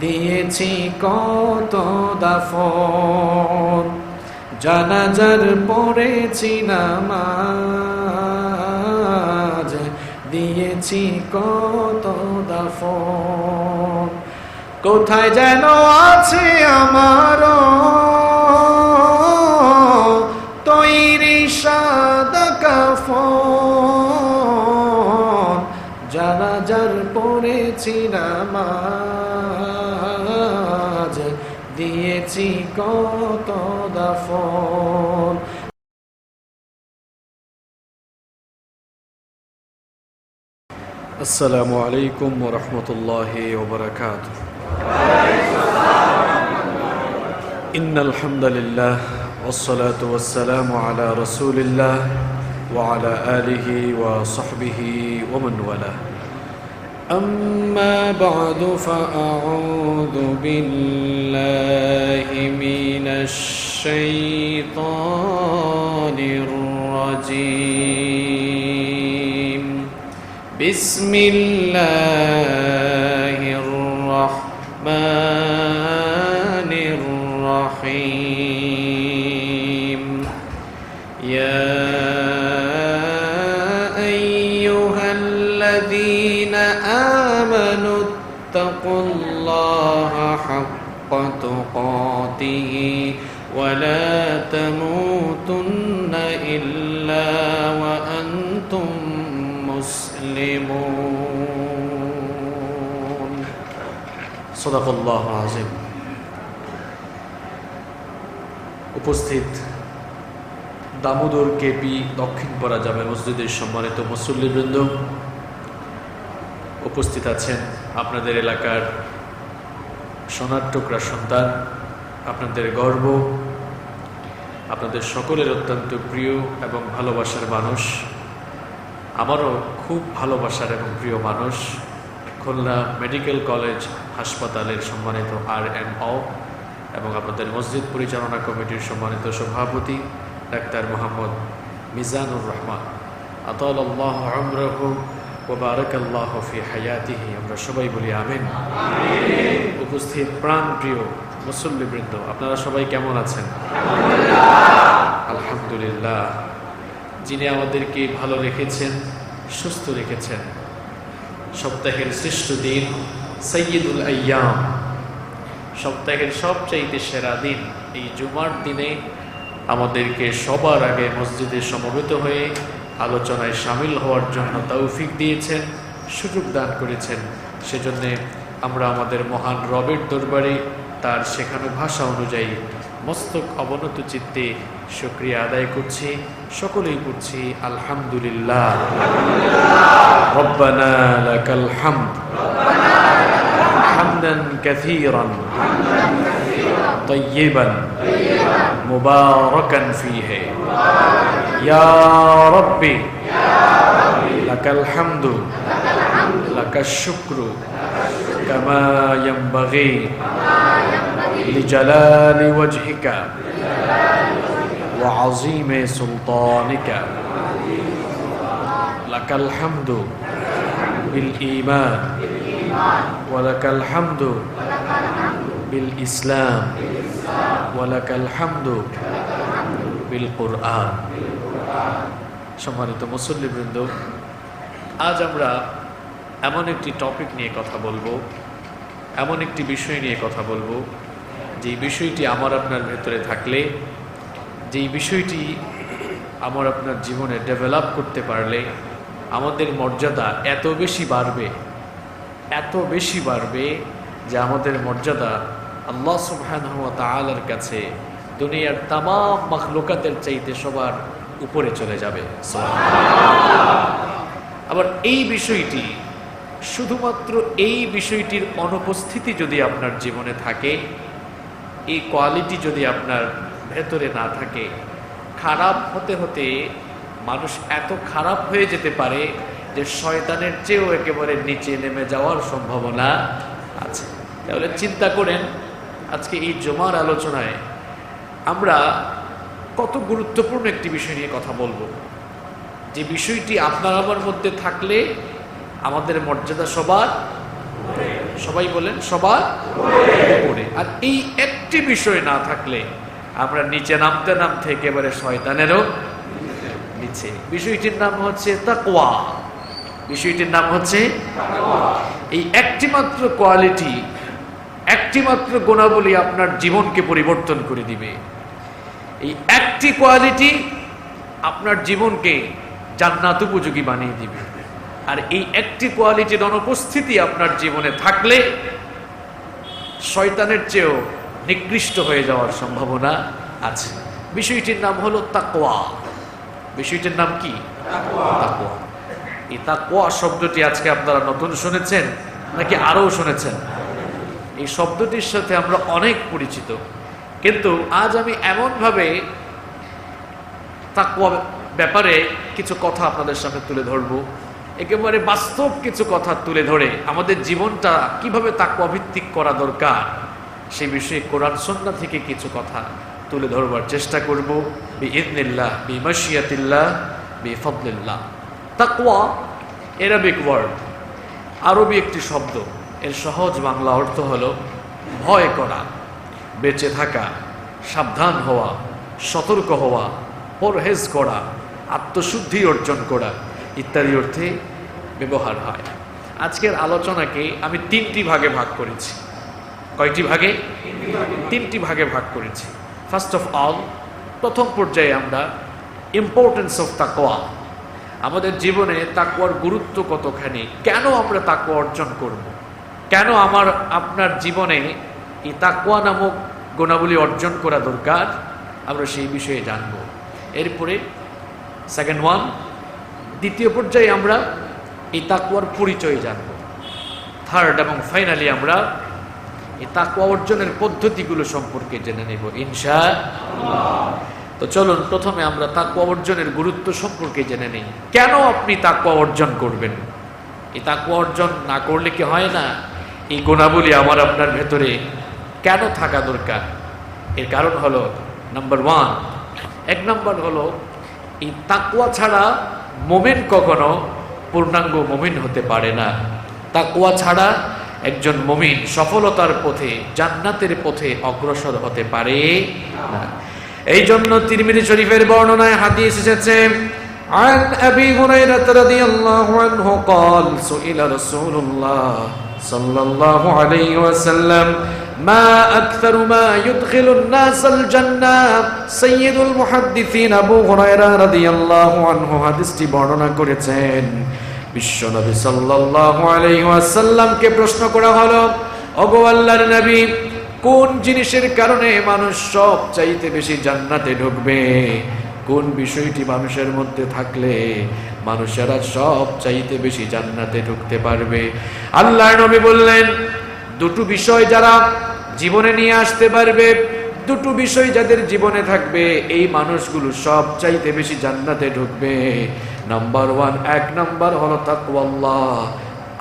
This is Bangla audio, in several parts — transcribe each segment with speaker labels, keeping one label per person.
Speaker 1: দিয়েছি কত দাফন, জানাজার পড়েছি নামাজ, দিয়েছি কত দাফন। কোথায় যেন আছে আমার তৈরি সাদা কাফন, জানাজার পড়েছি নামাজ, দিয়েছি কত দাফন। আসসালামু আলাইকুম ওয়া রাহমাতুল্লাহি ওয়া বারাকাতুহু। ইন্নাল হামদালিল্লাহ ওয়াস সালাতু ওয়াস সালামু আলা রাসূলিল্লাহ ওয়া আলা আলিহি ওয়া সাহবিহি ওয়া মান ওয়ালা। أما بعد فأعوذ بالله من الشيطان الرجيم. بسم الله الرحمن الرحيم. يا أيها الذين آمنوا اتقوا الله حق تقاته ولا تموتن إلا وأنتم মুসলিমুন। সাদাকাল্লাহু আযীম। উপস্থিত দামোদর কেপি দক্ষিণপাড়া জামে মসজিদের সম্মানিত মুসল্লিবৃন্দ, উপস্থিত আছেন আপনাদের এলাকার সোনার টুকরা সন্তান, আপনাদের গর্ব, আপনাদের সকলের অত্যন্ত প্রিয় এবং ভালোবাসার মানুষ, আমারও খুব ভালোবাসার এবং প্রিয় মানুষ, খুলনা মেডিকেল কলেজ হাসপাতালের সম্মানিত RMO এবং আপনাদের মসজিদ পরিচালনা কমিটির সম্মানিত সভাপতি ডাক্তার মোহাম্মদ মিজানুর রহমান, আতালাল্লাহু উমরাহু ওয়া বারাকাল্লাহু ফি হায়াতিহি। আমরা সবাই বলি আমিন। উপস্থিত প্রাণপ্রিয় মুসল্লিবৃন্দ, আপনারা সবাই কেমন আছেন? আলহামদুলিল্লাহ। যিনি আমাদেরকে ভালো রেখেছেন, সুস্থ রেখেছেন, সপ্তাহের শ্রেষ্ঠ দিন সাইয়্যিদুল আইয়াম, সপ্তাহের সবচাইতে সেরা দিন এই জুমার দিনে আমাদেরকে সবার আগে মসজিদে সমবেত হয়ে আলোচনায় শামিল হওয়ার জন্য তৌফিক দিয়েছেন, সুযোগ দান করেছেন। সেজন্য আমরা আমাদের মহান রবের দরবারে তার শেখানো ভাষা অনুযায়ী মস্তক অবনত চিত্তে শুকরিয়া আদায় করছি, সকলেই করছি আলহামদুলিল্লাহ। রব্বানা লাকাল হামদ হামদান কাসীরান তাইয়িবান মুবারাকান ফীহি ইয়া রাব্বি লাকাল হামদু লাকাশ শুকরু কামা ইয়ানবাগী লিজালালি ওয়াজহিকা ওয়া আযীমি সুলতানিকা। লাকাল হামদু বিল ঈমান ওয়া লাকাল হামদু বিল ইসলাম ওয়া লাকাল হামদু বিল কুরআন। সম্মানিত মুসল্লিবৃন্দ, আজ আমরা এমন একটি টপিক নিয়ে কথা বলবো, এমন একটি বিষয় নিয়ে কথা বলবো, যেই বিষয়টি আমার আপনার ভেতরে থাকলে, যেই বিষয়টি আমার আপনার জীবনে ডেভেলপ করতে পারলে আমাদের মর্যাদা এত বেশি বাড়বে, এত বেশি বাড়বে যে আমাদের মর্যাদা আল্লাহ সুবহানাহু ওয়া তাআলার কাছে দুনিয়ার তামাম মাখলুকাতের চাইতে সবার উপরে চলে যাবে। আবার এই বিষয়টি, শুধুমাত্র এই বিষয়টির অনুপস্থিতি যদি আপনার জীবনে থাকে, এই কোয়ালিটি যদি আপনার ভেতরে না থাকে, খারাপ হতে হতে মানুষ এত খারাপ হয়ে যেতে পারে যে শয়তানের চেয়েও একেবারে নিচে নেমে যাওয়ার সম্ভাবনা আছে। তাহলে চিন্তা করেন আজকে এই জুমার আলোচনায় আমরা কত গুরুত্বপূর্ণ একটি বিষয় নিয়ে কথা বলবো, যে বিষয়টি আপনার আমার মধ্যে থাকলে আমাদের মর্যাদা সবার, সবাই বলেন সবার উপরে, আর এই একটি বিষয় না থাকলে আমরা নিচে নামতে নামতে একেবারে শয়তানেরও নিচে। বিষয়টির নাম হচ্ছে তাকওয়া। বিষয়টির নাম হচ্ছে এই একটি মাত্র কোয়ালিটি, একটি মাত্র গুণাবলী আপনার জীবনকে পরিবর্তন করে দিবে। এই একটি কোয়ালিটি আপনার জীবনকে জান্নাত উপযোগী বানিয়ে দিবে। আর এই একটি কোয়ালিটির অনুপস্থিতি আপনার জীবনে থাকলে শয়তানের চেয়েও নিকৃষ্ট হয়ে যাওয়ার সম্ভাবনা আছে। বিষয়টির নাম হলো তাকওয়া। বিষয়টির নাম কি? তাকওয়া। এই তাকওয়া শব্দটি আজকে আপনারা নতুন শুনেছেন নাকি আরও শুনেছেন? এই শব্দটির সাথে আমরা অনেক পরিচিত, কিন্তু আজ আমি এমনভাবে তাকওয়া ব্যাপারে কিছু কথা আপনাদের সামনে তুলে ধরবো, একেবারে বাস্তব কিছু কথা তুলে ধরে আমাদের জীবনটা কিভাবে তাকওয়া ভিত্তিক করা দরকার সেই বিষয়ে কোরআন সুন্নাহ থেকে কিছু কথা তুলে ধরবার চেষ্টা করব বিইذنিল্লাহ, বিমাশিয়াতিল্লাহ, বিফদলিল্লাহ। তাকওয়া আরবিক ওয়ার্ড, আরবি একটি শব্দ। এর সহজ বাংলা অর্থ হলো ভয় করা, বেঁচে থাকা, সাবধান হওয়া, সতর্ক হওয়া, পরহেজ করা, আত্মশুদ্ধি অর্জন করা ইত্যাদি অর্থে ব্যবহার হয়। আজকের আলোচনাকে আমি তিনটি ভাগে ভাগ করেছি। কয়টি ভাগে? তিনটি ভাগে ভাগ করেছি। ফার্স্ট অফ অল, প্রথম পর্যায়ে আমরা ইম্পর্টেন্স অফ তাকওয়া, আমাদের জীবনে তাকওয়ার গুরুত্ব কতখানি, কেন আমরা তাকওয়া অর্জন করব, কেন আমার আপনার জীবনে এই তাকওয়া নামক গুণাবলী অর্জন করা দরকার, আমরা সেই বিষয়ে জানব। এরপরে সেকেন্ড ওয়ান, দ্বিতীয় পর্যায়ে আমরা এই তাকওয়ার পরিচয় জানব। থার্ড এবং ফাইনালি আমরা এই তাকওয়া অর্জনের পদ্ধতিগুলো সম্পর্কে জেনে নেব ইনশাআল্লাহ। তো চলুন প্রথমে আমরা তাকওয়া অর্জনের গুরুত্ব সম্পর্কে জেনে নেই। কেন আপনি তাকওয়া অর্জন করবেন? এই তাকওয়া অর্জন না করলে কি হয় না? এই গুণাবলী আমার আপনার ভেতরে কেন থাকা দরকার? এর কারণ হলো নাম্বার ওয়ান, এক নাম্বার হলো এই তাকওয়া ছাড়া মুমিন কখনো পূর্ণাঙ্গ মুমিন হতে পারে না। তাকওয়া ছাড়া একজন মুমিন সফলতার পথে, জান্নাতের পথে অগ্রসর হতে পারে না। এই জন্য তিরমিজি শরীফের বর্ণনায় হাদিস এসেছে, عن أبي هريرة رضي الله عنه قال سئل رسول الله صلى الله عليه وسلم ما أكثر ما يدخل الناس الجنة سيد المحدثين أبو هريرة رضي الله عنه হাদিসটি বর্ণনা করেছেন। বিশ্বনবী সাল্লাল্লাহু আলাইহি ওয়াসাল্লামকে প্রশ্ন করা হলো, ওগো আল্লাহর নবী, কোন জিনিসের কারণে মানুষ সব চাইতে বেশি জান্নাতে ঢুকবে? কোন বিষয়টি মানুষের মধ্যে থাকলে মানুষেরা সব চাইতে বেশি জান্নাতে ঢুকতে পারবে? আল্লাহর নবী বললেন, দুটো বিষয় যারা জীবনে নিয়ে আসতে পারবে, দুটো বিষয় যাদের জীবনে থাকবে, এই মানুষগুলো সব চাইতে বেশি জান্নাতে ঢুকবে। নাম্বার ওয়ান, এক নাম্বার হলো তাকওয়াল্লাহ,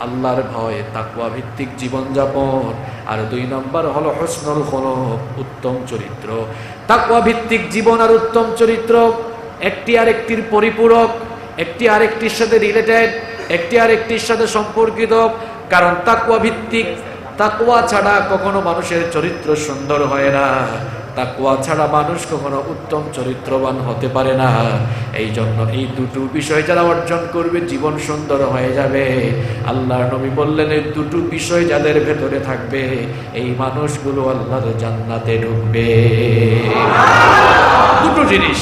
Speaker 1: আল্লাহর ভয়, তাকওয়া ভিত্তিক জীবনযাপন। আর দুই নাম্বার হলো হুসনুল খুলুক, উত্তম চরিত্র। তাকওয়া ভিত্তিক জীবন আর উত্তম চরিত্র একটি আরেকটির পরিপূরক, একটি আরেকটির সাথে রিলেটেড, একটি আরেকটির সাথে সম্পর্কিত। কারণ তাকওয়া ভিত্তিক, তাকওয়া ছাড়া কখনো মানুষের চরিত্র সুন্দর হয় না, তাকওয়া ছাড়া মানুষ কখনো উত্তম চরিত্রবান হতে পারে না। এই জন্য এই দুটো বিষয় যারা অর্জন করবে জীবন সুন্দর হয়ে যাবে। আল্লাহর নবী বললেন, এই দুটো বিষয় যাদের ভেতরে থাকবে এই মানুষগুলো আল্লাহর জান্নাতে ঢুকবে। দুটো জিনিস,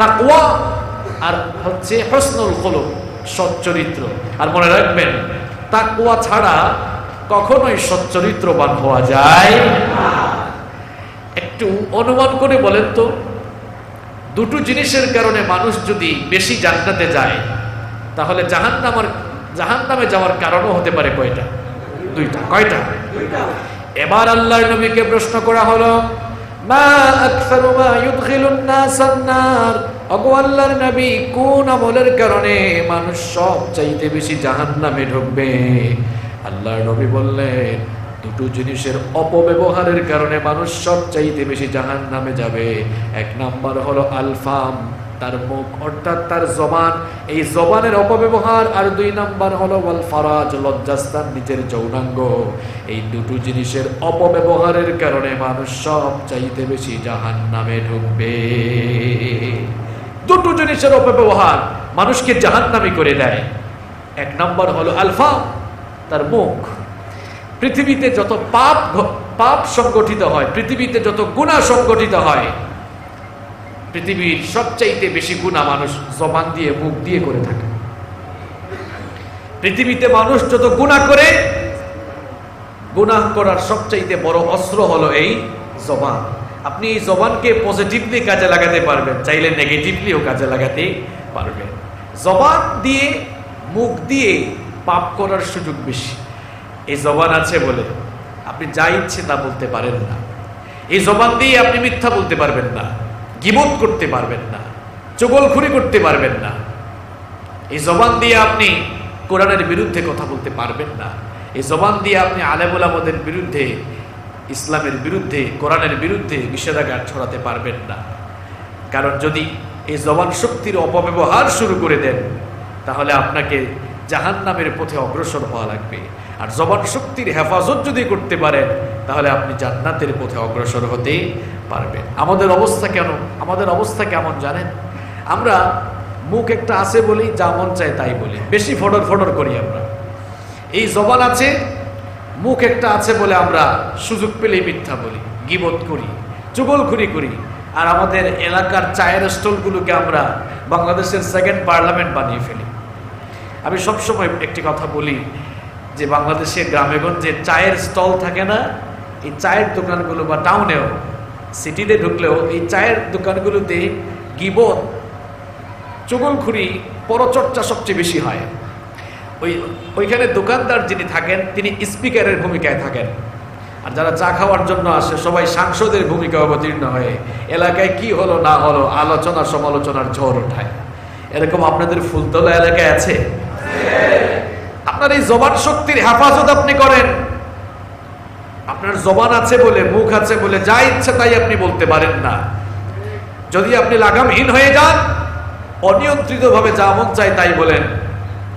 Speaker 1: তাকওয়া আর হচ্ছে হুসনুল খুলুক, সৎ চরিত্র। আর মনে রাখবেন, তাকওয়া ছাড়া কখনোই সৎ চরিত্রবান হওয়া যায় না। একটু অনুমান করে বলেন তো, দুটো জিনিসের কারণে মানুষ যদি বেশি জান্নাতে যায়, তাহলে জাহান্নামে যাওয়ার কারণও হতে পারে কয়টা? দুইটা। কয়টা? এবার আল্লাহর নবীকে প্রশ্ন করা হলো, মা আকসারু মা ইউদখিলুন নাসান নার, ওগো আল্লাহর নবী, কোন আমলের কারণে মানুষ সবচাইতে বেশি জাহান্নামে ঢুকবে? আল্লাহর নবী বললেন, দুটো জিনিসের অপব্যবহারের কারণে মানুষ সবচাইতে বেশি জাহান্নামে যাবে। এক নাম্বার হলো আলফাম, তার মুখ অর্থাৎ তার জবান, এই জবানের অপব্যবহার। আর দুই নাম্বার হলো ওয়াল ফারাজ, লজ্জাস্থান, নিজের যৌনাঙ্গ। এই দুটো জিনিসের অপব্যবহারের কারণে মানুষ সবচাইতে বেশি জাহান্নামে ঢুকবে। দুটো জিনিসের অপব্যবহার মানুষকে জাহান্নামী করে দেয়। এক নাম্বার হলো আলফাম, তার মুখ। পৃথিবীতে যত পাপ সংগঠিত হয়, পৃথিবীতে যত গুনাহ সংগঠিত হয়, পৃথিবীর সবচাইতে বেশি গুনাহ মানুষ জবান দিয়ে, মুখ দিয়ে করে থাকে। পৃথিবীতে মানুষ যত গুনাহ করে, গুনাহ করার সবচাইতে বড় অস্ত্র হলো এই জবান। আপনি এই জবানকে পজিটিভলি কাজে লাগাতে পারবেন, চাইলে নেগেটিভলিও কাজে লাগাতে পারবেন। জবান দিয়ে, মুখ দিয়ে পাপ করার সুযোগ বেশি। এই জবান আছে বলে আপনি যা ইচ্ছে তা বলতে পারেন না। এই জবান দিয়ে আপনি মিথ্যা বলতে পারবেন না, গীবত করতে পারবেন না, চুগলখুরি করতে পারবেন না। এই জবান দিয়ে আপনি কোরআনের বিরুদ্ধে কথা বলতে পারবেন না। এই জবান দিয়ে আপনি আলেম ওলামাদের বিরুদ্ধে, ইসলামের বিরুদ্ধে, কোরআনের বিরুদ্ধে নিষেধাজ্ঞা ছড়াতে পারবেন না। কারণ যদি এই জবান শক্তির অপব্যবহার শুরু করে দেন, তাহলে আপনাকে জাহান্নামের পথে অগ্রসর হওয়া লাগবে। আর জবান শক্তির হেফাজত যদি করতে পারেন, তাহলে আপনি জান্নাতের পথে অগ্রসর হতে পারবেন। আমাদের অবস্থা কেমন জানেন? আমরা মুখ একটা আছে বলি, যা মন চায় তাই বলি, বেশি ফডর ফডর করি আমরা। এই জবান আছে, মুখ একটা আছে বলে আমরা সুযোগ পেলেই মিথ্যা বলি, গীবত করি, চুগলখুরি করি। আর আমাদের এলাকার চায়ের স্টলগুলোকে আমরা বাংলাদেশের সেকেন্ড পার্লামেন্ট বানিয়ে ফেলি। আমি সবসময় একটি কথা বলি যে বাংলাদেশের গ্রামেগঞ্জে চায়ের স্টল থাকে না, এই চায়ের দোকানগুলো, বা টাউনেও, সিটিতে ঢুকলেও এই চায়ের দোকানগুলোতে গীবত, চুগলখুরি, পরচর্চা সবচেয়ে বেশি হয়। ওইখানে দোকানদার যিনি থাকেন তিনি স্পিকারের ভূমিকায় থাকেন, আর যারা চা খাওয়ার জন্য আসে সবাই সাংসদের ভূমিকা অবতীর্ণ হয়ে এলাকায় কি হলো না হলো আলোচনা সমালোচনার ঝড় ওঠায়। এরকম আপনাদের ফুলতলা এলাকায় আছে? আপনার এই জবান শক্তির হেফাজত আপনি করেন। আপনার জবান আছে বলে, মুখ আছে বলে যা ইচ্ছে তাই আপনি বলতে পারেন না। যদি আপনি লাগামহীন হয়ে যান, অনিয়ন্ত্রিতভাবে যা মন চায় তাই বলেন,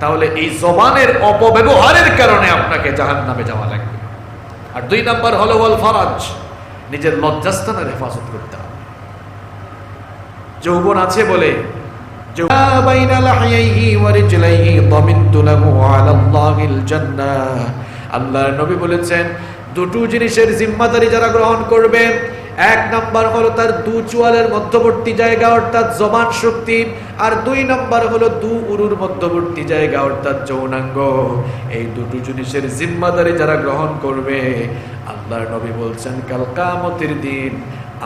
Speaker 1: তাহলে এই জবানের অপব্যবহারের কারণে আপনাকে জাহান্নামে যাওয়া লাগবে। আর দুই নাম্বার হলো ওয়াল ফারাজ, নিজের লজ্জাস্থানের হেফাজত করতে হবে। যৌবন আছে বলে আল্লাহর নবী বলেছেন, দুটো জিনিসের জিম্মাদারি যারা গ্রহণ করবে, এক নাম্বার হলো তার দু চোয়ালের মধ্যবর্তী জায়গা অর্থাৎ জবান শক্তি, আর দুই নাম্বার হলো দু উরুর মধ্যবর্তী জায়গা অর্থাৎ যৌনাঙ্গ। এই দুটো জিনিসের জিম্মাদারি যারা গ্রহণ করবে, আল্লাহর নবী বলছেন কাল কিয়ামতের দিন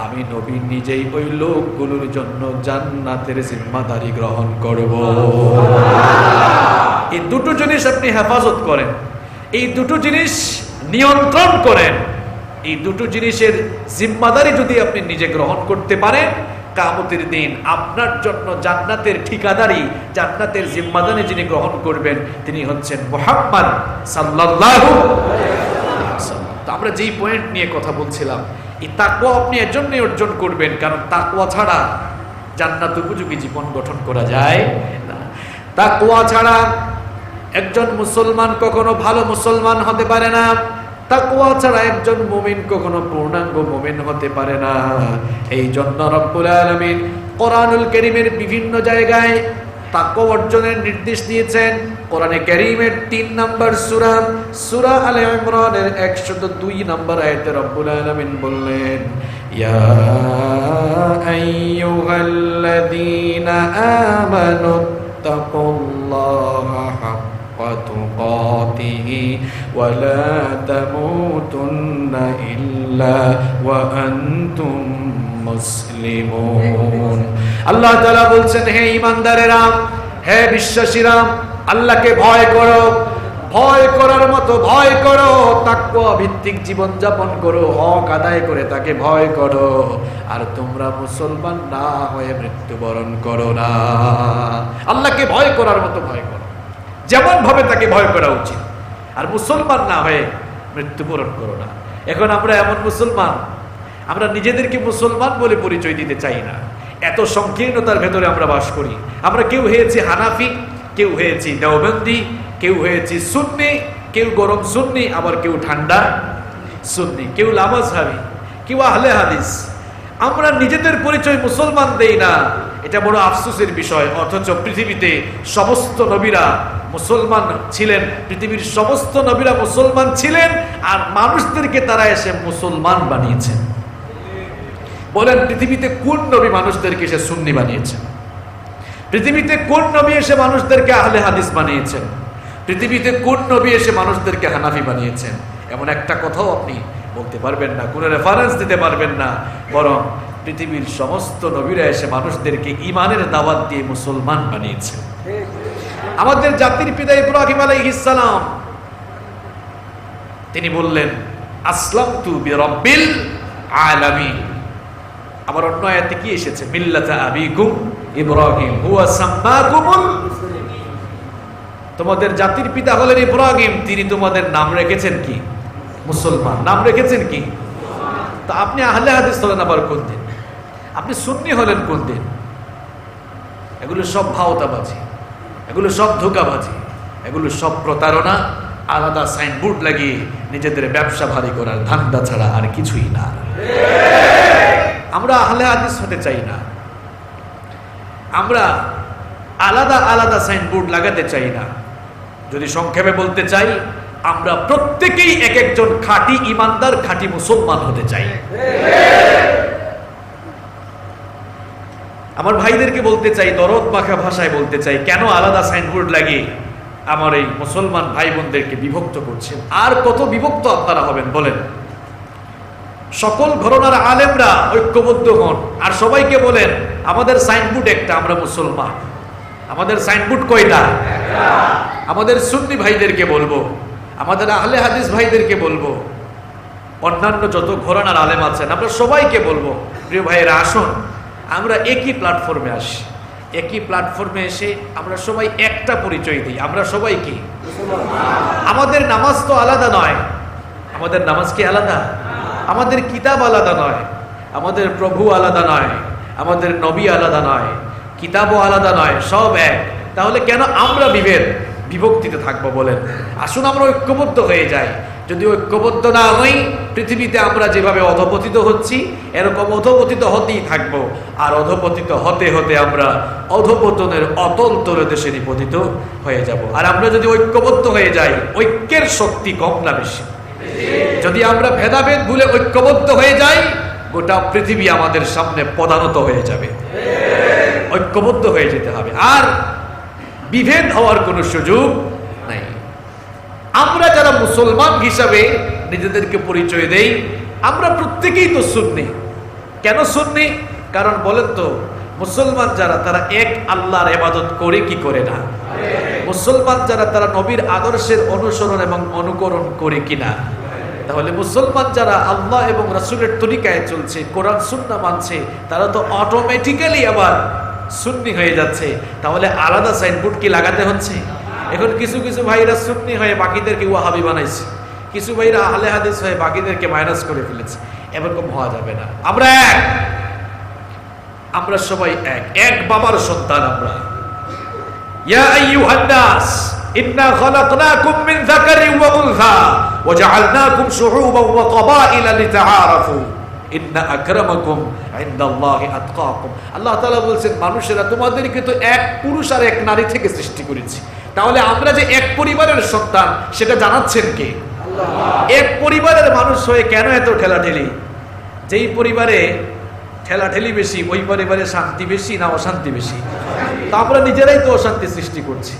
Speaker 1: আমি নবী নিজেই ওই লোকগুলোর জন্য জান্নাতের জিম্মাদারি গ্রহণ করব। এই দুটো জিনিস আপনি হেফাজত করেন, এই দুটো জিনিস নিয়ন্ত্রণ করেন, এই দুটো জিনিসের জিম্মাদারি যদি আপনি নিজে গ্রহণ করতে পারেন, কিয়ামতের দিন আপনার জন্য জান্নাতের ঠিকাদারি, জান্নাতের জিম্মাদারি যিনি গ্রহণ করবেন তিনি হচ্ছেন মুহাম্মদ সাল্লাল্লাহু আলাইহি ওয়াসাল্লাম। তো আমরা যেই পয়েন্ট নিয়ে কথা বলছিলাম, এই তাকওয়া আপনি এজন্যই অর্জন করবেন, কারণ তাকওয়া ছাড়া জান্নাত উপযোগী জীবন গঠন করা যায় না। তাকওয়া ছাড়া একজন মুসলমান কখনো ভালো মুসলমান হতে পারে না। তাকওয়া ছাড়া একজন মুমিন কখনো পূর্ণাঙ্গ মুমিন হতে পারে না। এই জন্য রব্বুল আলামিন কোরআনুল কারীমের বিভিন্ন জায়গায় তাকওয়া অর্জনের নির্দেশ দিয়েছেন। কোরআনে কারীমের ৩ নম্বর সূরা, সূরা আলে ইমরানের ১০২ নম্বর আয়াতে রব্বুল আলামিন বললেন, ইয়া আইয়ুহাল্লাযীনা আমানু তাকুল্লাহা হাক্কা তুকাতিহি ওয়া লা তামুতুন্না ইল্লা ওয়া আনতুম মুসলিমুন। আল্লাহ তাআলা বলছেন, হে ঈমানদারেরা, হে বিশ্বাসীরা, আল্লাহকে ভয় করো,
Speaker 2: ভয় করার মতো ভয় করো, তাকওয়া ভিত্তিক জীবন যাপন করো, হক আদায় করে তাকে ভয় করো। আর তোমরা মুসলমান না হয়ে মৃত্যুবরণ করো না। আল্লাহকে ভয় করার মতো ভয় করো, যেমন ভাবে তাকে ভয় করা উচিত। আর মুসলমান না হয়ে মৃত্যুবরণ করো না। এখন আমরা এমন মুসলমান, আমরা নিজেদেরকে মুসলমান বলে পরিচয় দিতে চাই না। এত সংকীর্ণতার ভেতরে আমরা বাস করি। আমরা কেউ হয়েছি হানাফি, কেউ হয়েছি দেওবন্দি, কেউ হয়েছি সুন্নি, কেউ গরম সুন্নি, আবার কেউ ঠান্ডা সুন্নি, কেউ লামাজহাবি, কেউ আহলে হাদিস। আমরা নিজেদের পরিচয় মুসলমান দেই না, এটা বড় আফসোসের বিষয়। অথচ পৃথিবীতে সমস্ত নবীরা মুসলমান ছিলেন, পৃথিবীর সমস্ত নবীরা মুসলমান ছিলেন, আর মানুষদেরকে তারা এসে মুসলমান বানিয়েছেন। বলেন পৃথিবীতে কোন নবী মানুষদেরকে এসে সুন্নি বানিয়েছেন? পৃথিবীতে কোন নবী এসে মানুষদেরকে আহলে হাদিস বানিয়েছেন? পৃথিবীতে কোন নবী এসে মানুষদেরকে হানাফি বানিয়েছেন? এমন একটা কথাও আপনি বলতে পারবেন না, কোনো রেফারেন্স দিতে পারবেন না। বরং পৃথিবীর সমস্ত নবীরা এসে মানুষদেরকে ঈমানের দাওয়াত দিয়ে মুসলমান বানিয়েছেন। আমাদের জাতির পিতা ইব্রাহিম আলাইহিস সালাম, তিনি বললেন আসলামতু বিরাব্বিল আলামিন। আবার অন্য আয়াতে কি এসেছে? মিল্লাতা আবিকুম ইব্রাহিম হুয়া সাম্মাকুমুল মুসলিমিন। তোমাদের জাতির পিতা হলেন ইব্রাহিম, তিনি তোমাদের নাম রেখেছেন কি? মুসলমান। নাম রেখেছেন কি? তা আপনি আহলে হাদিস হলেন আবার কোন দিন? আপনি সুন্নি হলেন কোন দিন? এগুলো সব ভাওতাবাজি, এগুলো সব ধোঁকাবাজি, এগুলো সব প্রতারণা। আলাদা সাইনবোর্ড লাগিয়ে নিজেদের ব্যবসা ভারী করার ধান্দা ছাড়া আর কিছুই না। আমরা আহলে হাদিস হতে চাই না, আমরা আলাদা আলাদা সাইনবোর্ড লাগাতে চাই না। যদি সংক্ষেপে বলতে চাই, আমরা প্রত্যেকেই এক একজন খাঁটি ইমানদার, খাঁটি মুসলমান হতে চাই। আমার ভাইদেরকে বলতে চাই, দরদ মাখা ভাষায় বলতে চাই, কেন আলাদা সাইনবোর্ড লাগিয়ে আমার এই মুসলমান ভাই বোনদেরকে বিভক্ত করছেন? আর কত বিভক্ত আপনারা হবেন বলেন? সকল ঘরানার আলেমরা ঐক্যবদ্ধ হন, আর সবাইকে বলেন আমাদের সাইনবোর্ড একটা, আমরা মুসলমান। আমাদের সাইনবোর্ড কয়টা? আমাদের সুন্নি ভাইদেরকে বলবো, আমাদের আহলে হাদিস ভাইদেরকে বলবো, অন্যান্য যত ঘরানার আলেম আছেন আমরা সবাইকে বলবো, প্রিয় ভাইয়েরা আসুন আমরা একই প্ল্যাটফর্মে আসি। একই প্ল্যাটফর্মে এসে আমরা সবাই একটা পরিচয় দিই, আমরা সবাই কি? আমাদের নামাজ তো আলাদা নয়। আমাদের নামাজ কি আলাদা? আমাদের কিতাব আলাদা নয়, আমাদের প্রভু আলাদা নয়, আমাদের নবী আলাদা নয়, কিতাবও আলাদা নয়, সব এক। তাহলে কেন আমরা বিভক্তিতে থাকবো বলেন? আসুন আমরা ঐক্যবদ্ধ হয়ে যাই। যদি ঐক্যবদ্ধ না হই, পৃথিবীতে আমরা যেভাবে অধপতিত হচ্ছি এরকম অধপতিত হতেই থাকবো। আর অধপতিত হতে হতে আমরা অধপতনের অতল তলদেশে নিপতিত হয়ে যাব। আর আমরা যদি ঐক্যবদ্ধ হয়ে যাই, ঐক্যের শক্তি কম না বেশি? যদি আমরা ভেদাভেদ ভুলে ঐক্যবদ্ধ হয়ে যাই, গোটা পৃথিবী আমাদের সামনে পদানত হয়ে যাবে। ঐক্যবদ্ধ হয়ে যেতে হবে, আর বিভেদ হওয়ার কোনো সুযোগ নাই। আমরা যারা মুসলমান হিসাবে নিজেদেরকে পরিচয় দেই, আমরা প্রত্যেকেই তো সুন্নি। কেন সুন্নি? কারণ বলেন তো, মুসলমান যারা তারা এক আল্লাহর ইবাদত করে কি করে না? মুসলমান যারা তারা নবীর আদর্শের অনুসরণ এবং অনুকরণ করে কিনা? তাহলে মুসলমান যারা আল্লাহ এবং রাসূলের তরিকায় চলছে, কোরআন সুন্নাহ মানছে, তারা তো অটোমেটিক্যালি আবার সুন্নি হয়ে যাচ্ছে। তাহলে আলাদা সাইনবোর্ড কি লাগাতে হচ্ছে? এখন কিছু কিছু ভাইরা সুন্নি হয়ে বাকিদেরকে ওয়াহাবি বানাইছে, কিছু ভাইরা আহলে হাদিস হয়ে বাকিদেরকে মাইনাস করে ফেলেছে। এরকম হওয়া যাবে না। আমরা এক, আমরা সবাই এক, এক বাবার সন্তান আমরা। ইয়া আইয়ুহান নাস ইন্না খালাকনাকুম মিন যাকারিন ওয়া উনসা ওয়া জাআলনাকুম শুউবান ওয়া ক্বাবাইলা লিতাআরাফু ইন্না আকরামাকুম ইনদাল্লাহি আতকাকুম। আল্লাহ তাআলা বলেন, মানুষেরা তোমাদেরকে তো এক পুরুষ আর এক নারী থেকে সৃষ্টি করেছি। তাহলে আমরা যে এক পরিবারের সন্তান সেটা জানাচ্ছেন কে? আল্লাহ। এক পরিবারের মানুষ হয়ে কেন এত ঠেলাঠেলি? যেই পরিবারে ঠেলাঠেলি বেশি, ওই পরিবারে শান্তি বেশি না অশান্তি বেশি? তা আমরা নিজেরাই তো অশান্তি সৃষ্টি করছি।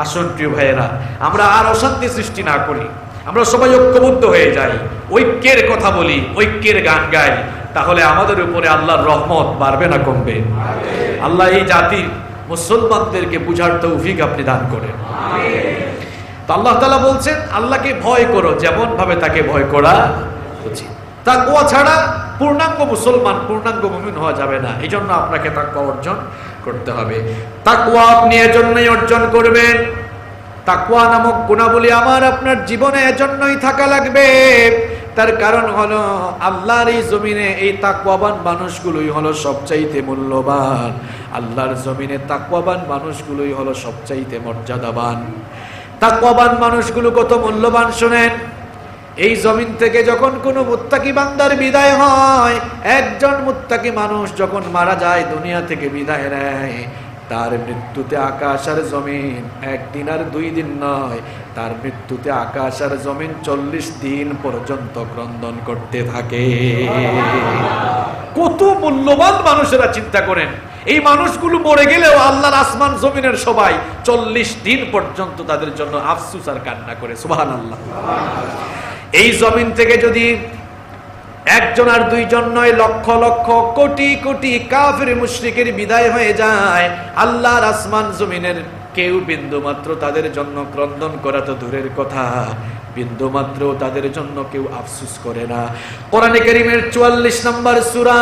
Speaker 2: আসুন প্রিয় ভাইয়েরা, আমরা আর অশান্তি সৃষ্টি না করি, আমরা সবাই ঐক্যবদ্ধ হয়ে যাই, ঐক্যের কথা বলি, ঐক্যের গান গাই। তাহলে আমাদের উপরে আল্লাহর রহমত বাড়বে না কমবে? আল্লাহ এই জাতির মুসলমানদেরকে বুঝার তৌফিক আপনি দান করেন। তো আল্লাহ তাআলা বলছেন আল্লাহকে ভয় করো যেমন ভাবে তাকে ভয় করা উচিত। তাকওয়া ছাড়া পূর্ণাঙ্গ মুসলমান, পূর্ণাঙ্গ মুমিন হওয়া যাবে না। এই জন্য আপনাকে তাকওয়া অর্জন করতে হবে। তাকওয়া আপনি এজন্যই অর্জন করবেন, তাকওয়া নামক গুণাবলী আমার আপনার জীবনে এজন্যই থাকা লাগবে। তার কারণ হলো আল্লাহর এই জমিনে এই তাকওয়াবান মানুষগুলোই হলো সবচাইতে মূল্যবান। আল্লাহর জমিনে তাকওয়াবান মানুষগুলোই হলো সবচাইতে মর্যাদাবান। তাকওয়াবান মানুষগুলো কত মূল্যবান শুনেন। এই জমিন থেকে যখন কোনো মুত্তাকি বান্দার বিদায় হয়, একজন মুত্তাকি মানুষ যখন মারা যায়, দুনিয়া থেকে বিদায় নেয়, তার মৃত্যুতে আকাশ আর জমিন একদিন আর 2 দিন নয়, তার মৃত্যুতে আকাশ আর জমিন 40 দিন পর্যন্ত ক্রন্দন করতে থাকে। কত মূল্যবান মানুষেরা, চিন্তা করেন। এই মানুষগুলো মরে গেলেও আল্লাহর আসমান জমিনের সবাই 40 দিন পর্যন্ত তাদের জন্য আফসোস আর কান্না করে। সুবহানাল্লাহ। এই জমিন থেকে যদি একজন আর 2 জন নয়, লক্ষ লক্ষ কোটি কোটি কাফির মুশরিকের বিদায় হয়ে যায়, আল্লাহর আসমান জমিনের কেউ বিন্দু মাত্র তাদের জন্য ক্রন্দন করা তো দূরের কথা, বিন্দু মাত্র তাদের জন্য কেউ আফসোস করে না। কোরআনে কারীমের 44 নম্বর সূরা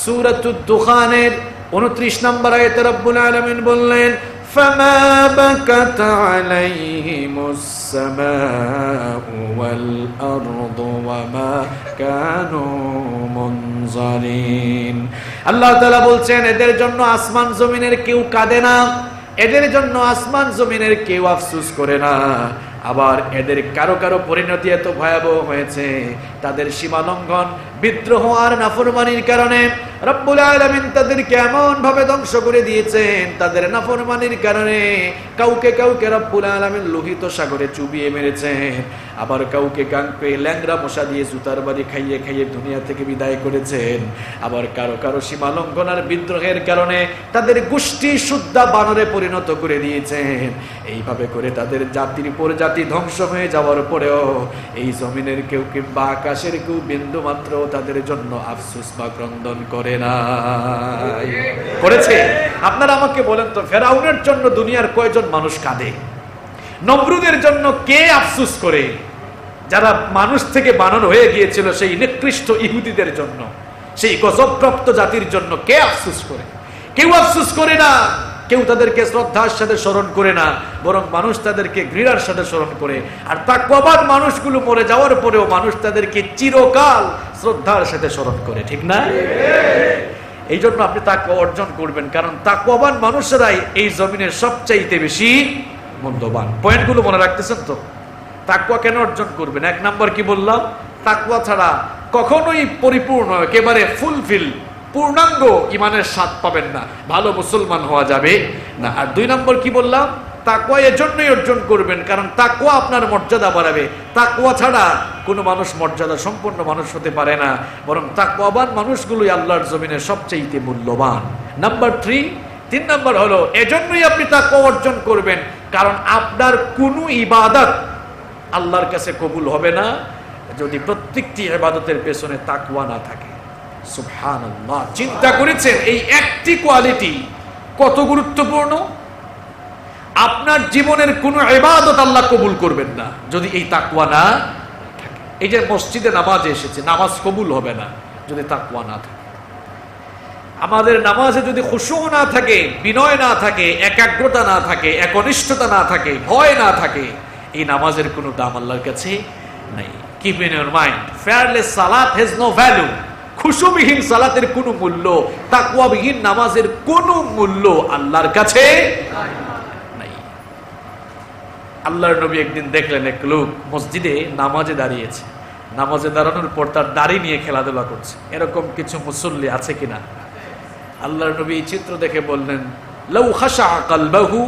Speaker 2: সূরাতুদ দুখানের 29 নম্বর আয়াতে রব্বুল আলামিন বললেন, فما بكت عليهم السماء والأرض وما كانوا منظرين। আল্লাহ তাআলা বলছেন এদের জন্য আসমান জমিনের কেউ কাঁদে না, এদের জন্য আসমান জমিনের কেউ আফসোস করে না। আবার এদের কারো কারো পরিণতি এত ভয়াবহ হয়েছে, তাদের সীমালঙ্ঘন, বিদ্রোহ আর নাফরমানির কারণে রব্বুল আলামিন তাদেরকে এমন ভাবে ধ্বংস করে দিয়েছেন। তাদের নাফরমানির কারণে কাউকে কাউকে রব্বুল আলামিন লোহিত সাগরে চুবিয়ে মেরেছেন, আবার কাউকে কাউকে ল্যাংড়া মশা দিয়ে জুতার বাড়ি খাইয়ে খাইয়ে দুনিয়া থেকে বিদায় করেছেন। আবার কারো কারো সীমালঙ্ঘন আর বিদ্রোহের কারণে তাদের গোষ্ঠী শুদ্ধা বানরে পরিণত করে দিয়েছেন। এইভাবে করে তাদের জাতির পর জাতি ধ্বংস হয়ে যাওয়ার পরেও এই জমিনের কেউ কিংবা আকাশের কেউ বিন্দু মাত্র তাদের জন্য আফসোস বা ক্রন্দন করে না। করেছে? আপনারা আমাকে বলেন তো, ফেরাউনের জন্য দুনিয়ার কয়জন মানুষ কাঁদে? নমরুদের জন্য কে আফসোস করে? যারা মানুষ থেকে বানানো হয়ে গিয়েছিল সেই নিকৃষ্ট ইহুদিদের জন্য, সেই গজবপ্রাপ্ত জাতির জন্য কে আফসোস করে? কেউ আফসোস করে না। কেউ তাদেরকে শ্রদ্ধার সাথে স্মরণ করে না, বরং মানুষ তাদেরকে ঘৃণার সাথে স্মরণ করে। আর তাকওয়াবান মানুষগুলো মরে যাওয়ার পরেও মানুষ তাদেরকে চিরকাল শ্রদ্ধার সাথে স্মরণ করে, ঠিক না? এই জন্য আপনি তাকওয়া অর্জন করবেন, কারণ তাকওয়াবান মানুষেরাই এই জমিনের সবচাইতে বেশি মূল্যবান। পয়েন্টগুলো মনে রাখতেছেন তো? তাকওয়া কেন অর্জন করবেন? 1 নাম্বার কি বললাম? তাকওয়া ছাড়া কখনোই পরিপূর্ণ, একেবারে ফুলফিল, পূর্ণাঙ্গ ইমানের স্বাদ পাবেন না, ভালো মুসলমান হওয়া যাবে না। আর 2 নম্বর কি বললাম? তাকওয়া এজন্যই অর্জন করবেন কারণ তাকওয়া আপনার মর্যাদা বাড়াবে। তাকওয়া ছাড়া কোনো মানুষ মর্যাদা সম্পন্ন মানুষ হতে পারে না, বরং তাকওয়াবান মানুষগুলোই আল্লাহর জমিনে সবচেয়ে মূল্যবান। নাম্বার 3 নম্বর হলো এজন্যই আপনি তাকওয়া অর্জন করবেন কারণ আপনার কোনো ইবাদত আল্লাহর কাছে কবুল হবে না যদি প্রত্যেকটি ইবাদতের পেছনে তাকওয়া না থাকে। সুবহানাল্লাহ। চিন্তা করেছেন এই একটি কোয়ালিটি কত গুরুত্বপূর্ণ? আপনার জীবনের কোনো ইবাদত আল্লাহ কবুল করবেন না যদি এই তাকওয়া না থাকে। এই যে মসজিদে নামাজে এসেছে, নামাজ কবুল হবে না যদি তাকওয়া না থাকে। আমাদের নামাজে যদি খুশু না থাকে, বিনয় না থাকে, একাগ্রতা না থাকে, একনিষ্ঠতা না থাকে, ভয় না থাকে, এই নামাজের কোনো দাম আল্লাহর কাছে নাই। Keep in your mind, fearless সালাত হ্যাজ নো ভ্যালু। খুশুবিহীন সালাতের কোনো মূল্য, তাকওয়াবিহীন নামাজের কোনো মূল্য আল্লাহর কাছে নাই। আল্লাহর নবী একদিন দেখলেন এক লোক মসজিদে নামাজে দাঁড়িয়েছে, নামাজে দাঁড়ানোর পর তার দাড়ি নিয়ে খেলাধুলা করছে। এরকম কিছু মুসল্লি আছে কিনা? আল্লাহর নবী এই চিত্র দেখে বললেন, লাউ খাশা কলবহু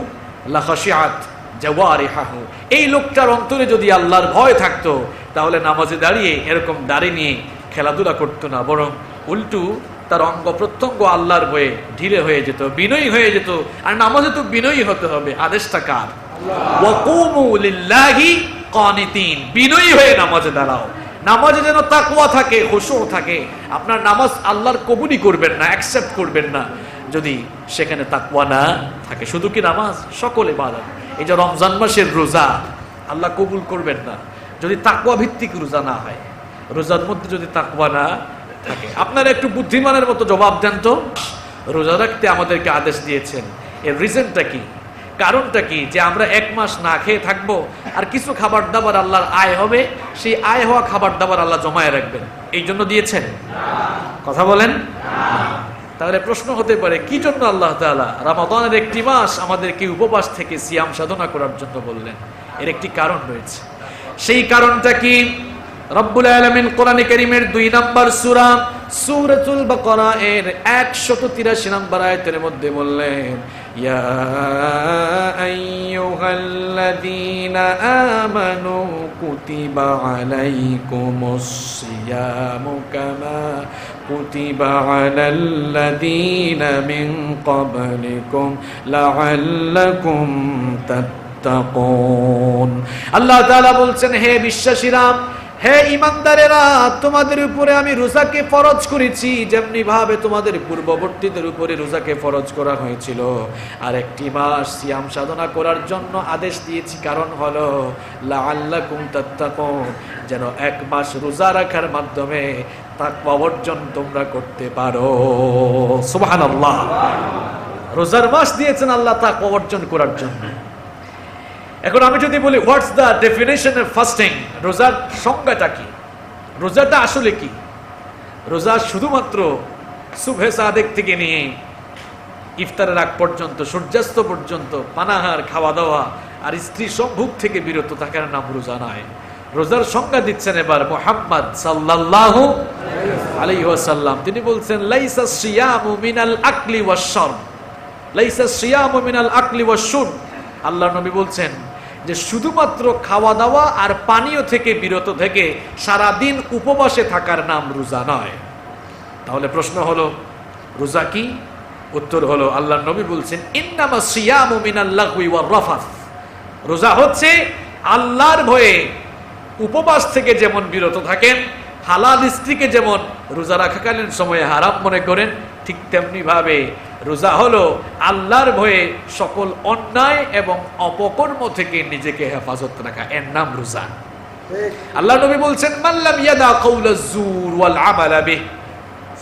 Speaker 2: লা খাশিআত জাওয়ারিহু। এই লোকটার অন্তরে যদি আল্লাহর ভয় থাকতো তাহলে নামাজে দাঁড়িয়ে এরকম দাড়ি নিয়ে খেলাধুলা করতো না, বরং উল্টু তার অঙ্গ প্রত্যঙ্গ আল্লাহর ভয়ে ঢিলে হয়ে যেত, বিনয়ী হয়ে যেত। আর নামাজে তো বিনয়ী হতে হবে, আদেশটা কার? ওয়াকুমু লিল্লাহি কানিতিন। বিনয়ী হয়ে নামাজে দাঁড়াও। নামাজে যেন তাকওয়া থাকে, খুশু থাকে। আপনার নামাজ আল্লাহর কবুলই করবেন না, অ্যাকসেপ্ট করবেন না যদি সেখানে তাকওয়া না থাকে। শুধু কি নামাজ, সকল ইবাদত। এই যে রমজান মাসের রোজা, আল্লাহ কবুল করবেন না যদি তাকওয়া ভিত্তিক রোজা না হয়, রোজার মধ্যে যদি তাকওয়া না থাকে। আপনারা একটু বুদ্ধিমানের মতো জবাব দেন তো, রোজা রাখতে আমাদেরকে আদেশ দিয়েছেন, এর রিজনটা কি, কারণটা কি? যে আমরা 1 মাস না খেয়ে থাকবো আর কিছু খাবার দাবার আল্লাহর আয় হবে, সেই আয় হওয়া খাবার দাবার আল্লাহ জমায়ে রাখবেন, এই জন্য দিয়েছেন? কথা বলেন। তাহলে প্রশ্ন হতে পারে কি জন্য আল্লাহ তাআলা রমাদানের একটি মাস আমাদেরকে উপবাস থেকে সিয়াম সাধনা করার জন্য বললেন? এর একটি কারণ রয়েছে। সেই কারণটা কি? রব্বুল আলামিন কোরআনে কারীমের 2 নম্বর সূরা সূরাতুল বাকারা এর 183 নম্বর আয়াতের মধ্যে বললেন, ইয়া আইয়ুহাল্লাযীনা আমানু কুতিবা আলাইকুমুস সিয়ামু কামা কুতিবা আলাল্লাযীনা মিন ক্বাবলিকুম লাআল্লাকুম তাত্তাকুন। আল্লাহ তাআলা বলছেন, হে বিশ্বাসীরা, হে ঈমানদারেরা, তোমাদের উপরে আমি রোজাকে ফরজ করেছি যেমনি ভাবে তোমাদের পূর্ববর্তীদের উপরে রোজাকে ফরজ করা হয়েছিল। আর একটি মাস সিয়াম সাধনা করার জন্য আদেশ দিয়েছি, কারণ হলো লাআল্লাকুম তাত্তাকুন, যেন 1 মাস রোজা রাখার মাধ্যমে তাকওয়া অর্জন তোমরা করতে পারো। সুবহানাল্লাহ। রোজার মাস দিয়েছেন আল্লাহ তাকওয়া অর্জন করার জন্য। এখন আমি যদি বলি what's the definition of fasting, রোজার সংজ্ঞাটা কি, রোজাটা আসলে কি? রোজা শুধুমাত্র সুবহে সাদেক থেকে নিয়ে ইফতারের আগ পর্যন্ত, সূর্যাস্ত পর্যন্ত পানাহার, খাওয়া দাওয়া আর স্ত্রী সম্ভোগ থেকে বিরত থাকার নাম রোজা নয়। রোজার সংজ্ঞা দিচ্ছেন এবার মুহাম্মদ সাল্লাল্লাহু আলাইহি ওয়াসাল্লাম। তিনি বলছেন, লাইসা সিয়ামু মিনাল আকলি ওয়াশ শুরব, লাইসা সিয়ামু মিনাল আকলি ওয়াশ শুরব। আল্লাহর নবী বলছেন যে শুধুমাত্র খাওয়া দাওয়া আর পানীয় থেকে বিরত থেকে সারা দিন উপবাসে থাকার নাম রোজা নয়। তাহলে প্রশ্ন হলো রোজা কি? উত্তর হলো আল্লাহর নবী বলছেন, ইন্নামা সিয়ামু মিনাল লাগওয়ি ওয়ার রাফাস। রোজা হচ্ছে আল্লাহর ভয়ে উপবাস থেকে যেমন বিরত থাকেন, হালাল স্ত্রীকে যেমন রোজা রাখাকালীন সময়ে হারাম মনে করেন, ঠিক তেমনি ভাবে রোজা হলো আল্লাহর ভয়ে সকল অন্যায় এবং অপকর্ম থেকে নিজেকে হেফাজত রাখা, এর নাম রোজা। আল্লাহ নবী বলছেন, মাল্লাম ইয়াদা কাউলাজ জুর ওয়াল আমালা বিহি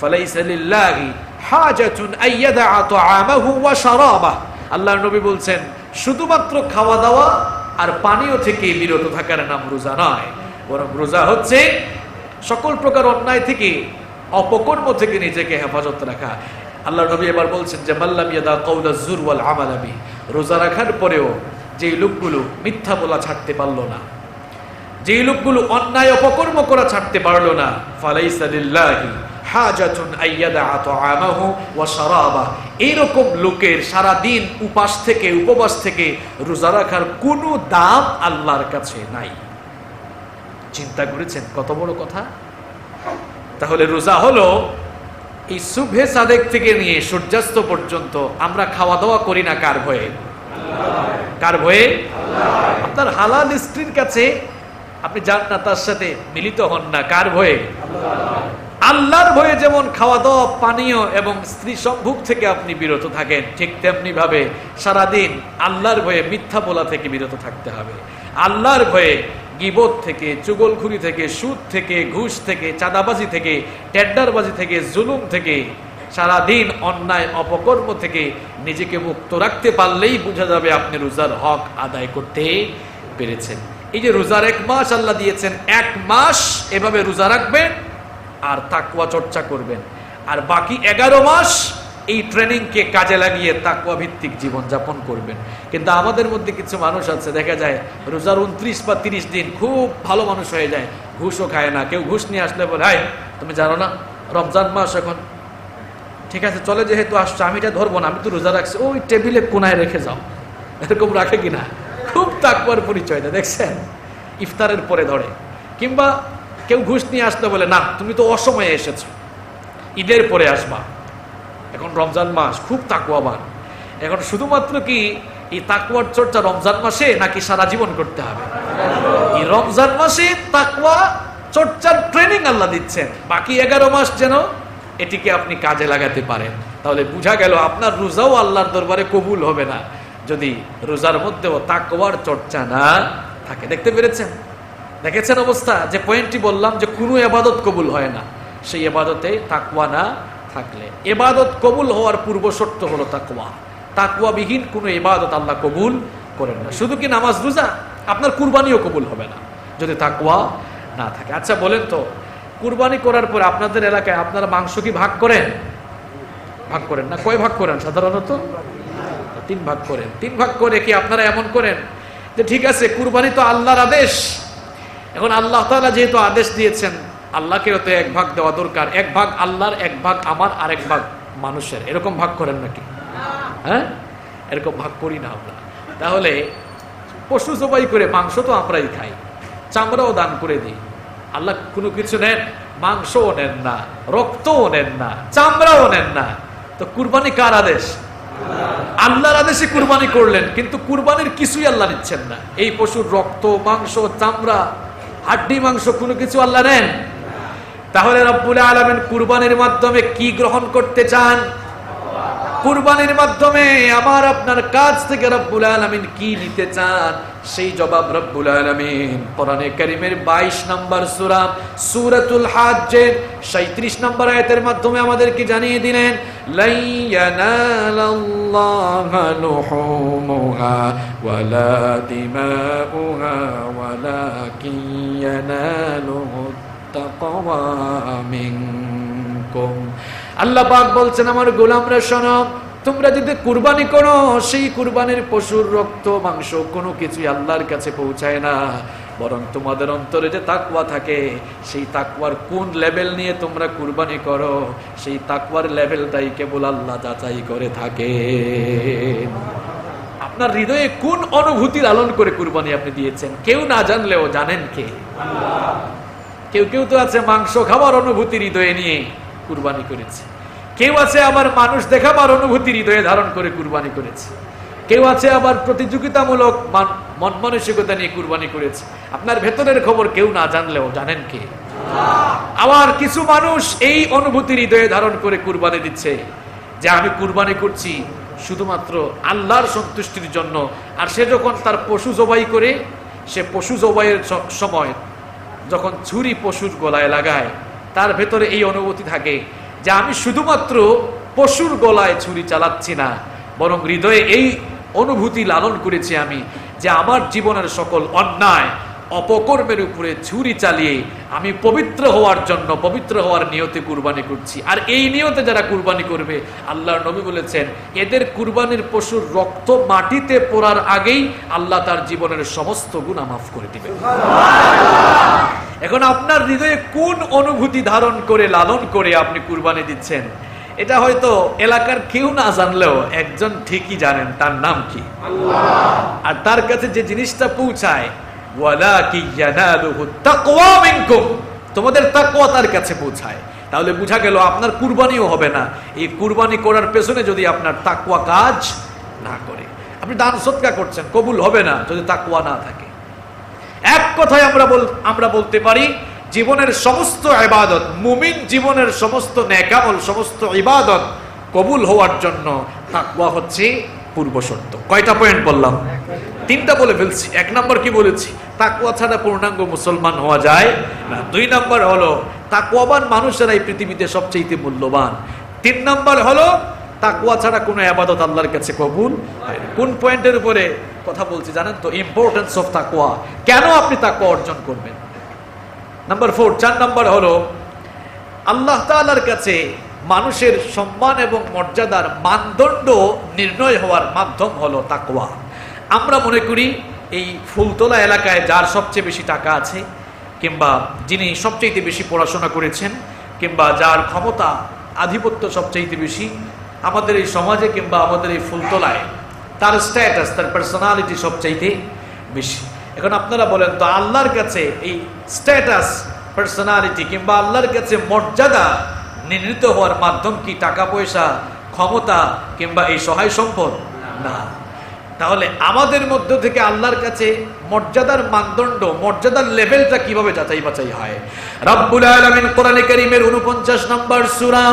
Speaker 2: ফালাইসা লিল্লাহি হাজাতুন আইয়াদা তাআমাহু ওয়া শারাবাহু। আল্লাহর নবী বলছেন শুধুমাত্র খাওয়া দাওয়া আর পানীয় থেকে বিরত থাকার নাম রোজা নয়, বরং রোজা হচ্ছে সকল প্রকার অন্যায় থেকে, অপকর্ম থেকে নিজেকে হেফাজত রাখা। আল্লাহ নবী এবার বলছেন যে মাল্লাম ইয়াদা কাউলাজ জুর ওয়াল আমালা বিহি, রোজা রাখার পরেও যেই লোকগুলো মিথ্যা বলা ছাড়তে পারলো না, যেই লোকগুলো অন্যায় অপকর্ম করা ছাড়তে পারলো না, ফালাইসা লিল্লাহি হাজাতুন আইয়াদা তাআমাহু ওয়া শারাবাহু, এইরকম লোকের সারা দিন উপাস থেকে, উপবাস থেকে রোজা রাখার কোনো দাম আল্লাহর কাছে নাই। চিন্তা করেছেন কত বড় কথা? তাহলে রোজা হলো এই সুবহে সাদেক থেকে নিয়ে সূর্যাস্ত পর্যন্ত আমরা খাওয়া দাওয়া করি না কার ভয়ে? কার ভয়ে? আপনার হালাল স্ত্রীর কাছে আপনি যান না, তার সাথে মিলিত হন না, কার ভয়ে? আল্লাহর ভয়ে যেমন খাওয়া দাওয়া, পানীয় এবং স্ত্রী সম্ভোগ থেকে আপনি বিরত থাকেন, ঠিক তেমনি ভাবে সারাদিন আল্লাহর ভয়ে মিথ্যা বলা থেকে বিরত থাকতে হবে। আল্লাহর ভয়ে গীবত থেকে, চুগলখুরি থেকে, সুদ থেকে, ঘুষ থেকে, চাঁদাবাজি থেকে, টেন্ডারবাজি থেকে, জুলুম থেকে, সারাদিন অন্যায় অপকর্ম থেকে নিজেকে মুক্ত রাখতে পারলেই বোঝা যাবে আপনি রোজার হক আদায় করতে পেরেছেন। এই যে রোজার 1 মাস আল্লাহ দিয়েছেন, 1 মাস এভাবে রোজা রাখবেন আর তাকওয়া চর্চা করবেন, আর বাকি 11 মাস এই ট্রেনিংকে কাজে লাগিয়ে তাকওয়া ভিত্তিক জীবন যাপন করবেন। কিন্তু আমাদের মধ্যে কিছু মানুষ আছে, দেখা যায় রোজার 29 বা 30 দিন খুব ভালো মানুষ হয়ে যায়, ঘুষও খায় না। কেউ ঘুষ নিয়ে আসলে বলে, হাই তুমি জানো না রমজান মাস এখন, ঠিক আছে চলে যেহেতু আসছো আমি এটা ধরবো না, আমি তো রোজা রাখছি, ওই টেবিলে কোনায় রেখে যাও। এরকম রাখে কিনা? খুব তাকওয়ার পরিচয় দেয়, দেখছেন? ইফতারের পরে ধরে। কিংবা কেউ ঘুষ নিয়ে আসতে বলে, না তুমি তো অসময়ে এসেছো, ঈদের পরে আসবা, এখন রমজান মাস, খুব তাকওয়াবান। এখন শুধুমাত্র কি এই তাকওয়ার চর্চা রমজান মাসে নাকি সারা জীবন করতে হবে? এই রমজান মাসে তাকওয়া চর্চার ট্রেনিং আল্লাহ দিচ্ছেন, বাকি 11 মাস যেন এটিকে আপনি কাজে লাগাতে পারেন। তাহলে বোঝা গেল আপনার রোজাও আল্লাহর দরবারে কবুল হবে না যদি রোজার মধ্যেও তাকওয়ার চর্চা না থাকে। দেখতে পেরেছেন? দেখেছেন অবস্থা? যে পয়েন্টটি বললাম যে কোনো ইবাদত কবুল হয় না সেই ইবাদতে তাকওয়া না থাকলে। ইবাদত কবুল হওয়ার পূর্ব শর্ত হলো তাকওয়া। তাকওয়াবিহীন কোনো ইবাদত আল্লাহ কবুল করেন না। শুধু কি নামাজ রোজা, আপনার কুরবানিও কবুল হবে না যদি তাকওয়া না থাকে। আচ্ছা বলেন তো, কুরবানি করার পর আপনাদের এলাকায় আপনারা মাংস কি ভাগ করেন? ভাগ করেন না? কয় ভাগ করেন সাধারণত? 3 ভাগ করেন। 3 ভাগ করে কি আপনারা এমন করেন যে ঠিক আছে কুরবানি তো আল্লাহর আদেশ, এখন আল্লাহ তাআলা যেহেতু আদেশ দিয়েছেন আল্লাহকেও তো 1 ভাগ দেওয়া দরকার, 1 ভাগ আল্লাহর, 1 ভাগ আমার, আর 1 ভাগ মানুষের, এরকম ভাগ করেন নাকি? হ্যাঁ, এরকম ভাগ করি না আমরা। তাহলে পশু জবাই করে মাংস তো আমরাই খাই, চামড়াও দান করে দিই। আল্লাহ কোনো কিছু নেন? মাংসও নেন না, রক্তও নেন না, চামড়াও নেন না। তো কুরবানি কার আদেশ? আল্লাহর আদেশে কুরবানি করলেন, কিন্তু কুরবানির কিছুই আল্লাহ নিচ্ছেন না। এই পশুর রক্ত, মাংস, চামড়া, হাড্ডি মাংস কোনো কিছু আল্লাহ নেন? তাহলে রব্বুল আলামিন কুরবানির মাধ্যমে কি গ্রহণ করতে চান? কুরবানির মাধ্যমে আমার আপনার কাছ থেকে রব্বুল আলামিন কি নিতে চান সেই জবাব রব্বুল আলামিন কোরআনে কারীমের 22 নম্বর সূরা সূরাতুল হজ্জের 37 নম্বর আয়াতের মাধ্যমে আমাদেরকে জানিয়ে দিলেন, লা ইয়ানালাল্লাহু লুহুমুহা ওয়ালা দিমাউহা ওয়ালাকিন ইয়ানালুহু তাকওয়া মিনকুম। আল্লাহ পাক বলছেন, আমার গোলামরা শোনো, তোমরা যদি কুরবানি করো সেই কুরবানির পশুর রক্ত, মাংস কোনো কিছুই আল্লাহর কাছে পৌঁছায় না, বরং তোমাদের অন্তরে যে তাকওয়া থাকে সেই তাকওয়ার কোন লেভেল নিয়ে তোমরা কুরবানি করো সেই তাকওয়ার লেভেলটাই কেবল আল্লাহ যাচাই করে থাকে। আপনার হৃদয়ে কোন অনুভূতি লালন করে কুরবানি আপনি দিয়েছেন? কেউ না জানলেও জানেন কে? আল্লাহ। কেউ কেউ তো আছে মাংস খাবার অনুভূতি হৃদয়ে নিয়ে কুরবানি করেছে, কেউ আছে আবার মানুষ দেখাবার অনুভূতি হৃদয়ে ধারণ করে কুরবানি করেছে, কেউ আছে আবার প্রতিযোগিতামূলক মন মানসিকতা নিয়ে কুরবানি করেছে। আপনার ভেতরের খবর কেউ না জানলেও জানেন কে? আবার কিছু মানুষ এই অনুভূতি হৃদয়ে ধারণ করে কুরবানি দিচ্ছে যে আমি কুরবানি করছি শুধুমাত্র আল্লাহর সন্তুষ্টির জন্য। আর সে যখন তার পশু জবাই করে, সে পশু জবাইয়ের সময় যখন ছুরি পশুর গলায় লাগায় তার ভেতরে এই অনুভূতি থাকে যে আমি শুধুমাত্র পশুর গলায় ছুরি চালাচ্ছি না, বরং হৃদয়ে এই অনুভূতি লালন করেছি আমি যে আমার জীবনের সকল অন্যায় অপকর্মের উপরে ছুরি চালিয়ে আমি পবিত্র হওয়ার জন্য, পবিত্র হওয়ার নিয়তে কুরবানি করছি। আর এই নিয়তে যারা কুরবানি করবে, আল্লাহর নবী বলেছেন, এদের কুরবানির পশুর রক্ত মাটিতে পড়ার আগেই আল্লাহ তার জীবনের সমস্ত গুনাহ মাফ করে দিবেন। এখন আপনার হৃদয়ে কোন অনুভূতি ধারণ করে লালন করে আপনি কুরবানি দিচ্ছেন, এটা হয়তো এলাকার কেউ না জানলেও একজন ঠিকই জানেন, তার নাম কি? আল্লাহ। আর তার কাছে যে জিনিসটা পৌঁছায়, ওয়ালাকিন ইয়ানালুহু তাকওয়া মিনকুম, তোমাদের তাকওয়া তার কাছে পৌঁছায়। তাহলে বোঝা গেল আপনার কুরবানিও হবে না এই কুরবানি করার পেছনে যদি আপনার তাকওয়া কাজ না করে। আপনি দান সদকা করছেন, কবুল হবে না যদি তাকওয়া না থাকে। এক কথায় আমরা বলতে পারি জীবনের সমস্ত ইবাদত, মুমিন জীবনের সমস্ত নেক আমল, সমস্ত ইবাদত কবুল হওয়ার জন্য তাকওয়া হচ্ছে পূর্ব শর্ত। কয়টা পয়েন্ট বললাম? 3টা বলে ফেলছি। 1 নম্বর কি বলেছি? তাকওয়া ছাড়া পূর্ণাঙ্গ মুসলমান হওয়া যায় না। 2 নম্বর হলো তাকওয়াবান মানুষেরাই পৃথিবীতে সবচেয়ে মূল্যবান। 3 নম্বর হলো তাকওয়া ছাড়া কোনো ইবাদত আল্লাহর কাছে কবুল হয় না। কোন পয়েন্টের উপরে কথা বলছি জানেন তো? ইম্পর্টেন্স অফ তাকওয়া। কেন আপনি তাকওয়া অর্জন করবেন? নাম্বার 4, 4 নম্বর হলো আল্লাহ তাআলার কাছে মানুষের সম্মান এবং মর্যাদার মানদণ্ড নির্ণয় হওয়ার মাধ্যম হলো তাকওয়া। আমরা মনে করি এই ফুলতলা এলাকায় যার সবচেয়ে বেশি টাকা আছে, কিংবা যিনি সবচেয়ে বেশি পড়াশোনা করেছেন, কিংবা যার ক্ষমতা আধিপত্য সবচেয়ে বেশি আমাদের এই সমাজে কিংবা আমাদের এই ফুলতলায়, তার স্ট্যাটাস, তার পার্সোনালিটি সবচাইতে বেশি। এখন আপনারা বলেন তো আল্লাহর কাছে এই স্ট্যাটাস, পার্সোনালিটি কিংবা আল্লাহর কাছে মর্যাদা নির্ণীত হওয়ার মাধ্যম কি টাকা পয়সা, ক্ষমতা কিংবা এই সহায় সম্পদ? না। তাহলে আমাদের মধ্য থেকে আল্লাহর কাছে মর্যাদার মানদণ্ড, মর্যাদার লেভেলটা কিভাবে যাচাই বাছাই হয়? রব্বুল আলামিন কোরআনে কারীমের 49 নম্বর সূরা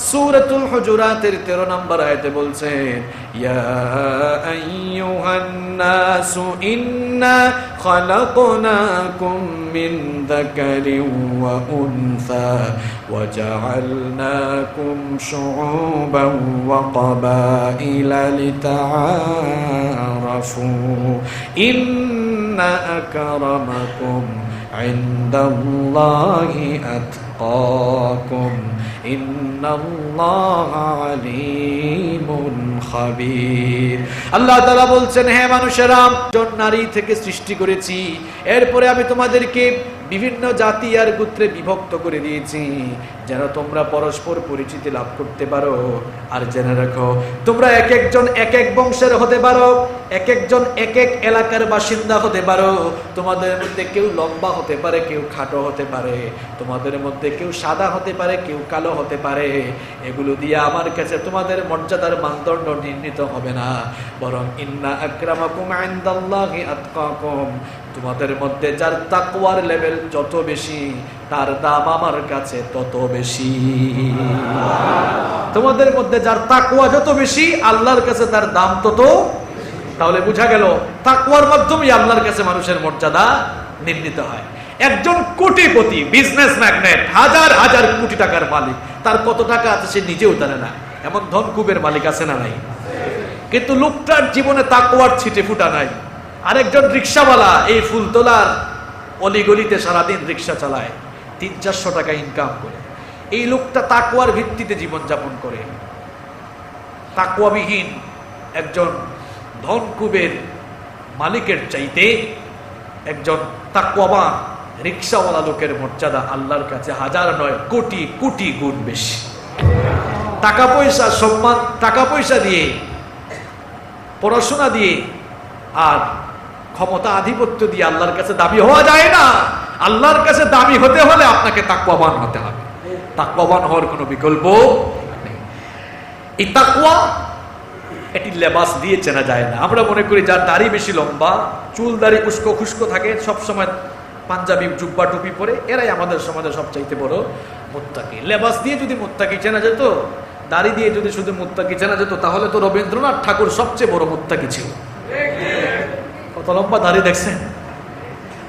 Speaker 2: সূরাতুল হুজুরাতের 13 নম্বর আয়াতে বলছেন, ইয়া আইয়ুহান নাসু ইন্না খালাকনাকুম মিন যাকারিন ওয়া উনসা ওয়া জাআলনাকুম শুউবান ওয়া ক্বাবাইলা লিতাআরাফু ইন্না আকরামাকুম ইনদাল্লাহি আতকাকুম ইন্নাল্লাহা আলীমুন খাবীর। আল্লাহ তাআলা বলছেন, হে মানুষেরা, জন নারী থেকে সৃষ্টি করেছি, এরপরে আমি তোমাদেরকে বিভিন্ন জাতি আর গোত্রে বিভক্ত করে দিয়েছি যেন তোমরা পরস্পর পরিচিতি লাভ করতে পারো। আর জেনে রাখো, তোমরা এক একজন এক এক বংশের হতে পারো, এক একজন এক এক এলাকার বাসিন্দা হতে পারো। তোমাদের মধ্যে কেউ লম্বা হতে পারে, কেউ খাটো হতে পারে, তোমাদের মধ্যে কেউ সাদা হতে পারে, কেউ কালো হতে পারে। এগুলো দিয়ে আমার কাছে তোমাদের মর্যাদার মানদণ্ড নির্ণীত হবে না, বরং ইন্না আকরামাকুম ইনদাল্লাহি আতকাকুম, তোমাদের মধ্যে যার তাকওয়ার লেভেল যত বেশি তার দাম আমার কাছে তত বেশি। তোমাদের মধ্যে যার তাকওয়া যত বেশি আল্লাহর কাছে তার দাম তত। তাহলে বোঝা গেল তাকওয়ার মাধ্যমে আল্লাহর কাছে মানুষের মর্যাদা নির্ণীত হয়। একজন কোটিপতি বিজনেস ম্যাগনেট, হাজার হাজার কোটি টাকার মালিক, তার কত টাকা আছে সে নিজেও জানে না, এমন ধনকুবের মালিক আছে না নাই? কিন্তু লোকটার জীবনে তাকওয়ার ছিটে ফুটা নাই। আরেকজন রিক্সাওয়ালা এই ফুলতলার অলিগলিতে সারাদিন রিক্সা চালায়, 300-400 টাকা ইনকাম করে। এই লোকটা তাকওয়ার ভিত্তিতে জীবনযাপন করে। তাকওয়াবিহীন একজন ধনকুবের মালিকের চাইতে একজন তাকওয়াবান রিক্সাওয়ালা লোকের মর্যাদা আল্লাহর কাছে হাজার নয় কোটি কোটি গুণ বেশি। টাকা পয়সা, সম্মান, টাকা পয়সা দিয়ে, পড়াশোনা দিয়ে আর ক্ষমতা আধিপত্য দিয়ে আল্লাহর কাছে দাবি হওয়া যায় না। আল্লাহর কাছে দাবি হতে হলে আপনাকে তাকওয়াবান হতে হবে। তাকওয়াবান হওয়ার কোনো বিকল্প নেই। এই তাকওয়া এটি লেবাস দিয়ে চেনা যায় না। আমরা মনে করি যার দাড়ি বেশি লম্বা, চুল দাড়ি উস্কো খুস্কো থাকে, সবসময় পাঞ্জাবি জুব্বা টুপি পরে, এরাই আমাদের সমাজে সবচাইতে বড় মুত্তাকি। লেবাস দিয়ে যদি মুত্তাকি চেনা যেত, দাড়ি দিয়ে যদি শুধু মুত্তাকি চেনা যেত, তাহলে তো রবীন্দ্রনাথ ঠাকুর সবচেয়ে বড় মুত্তাকি ছিল। কত লম্বা দাড়ি দেখছেন?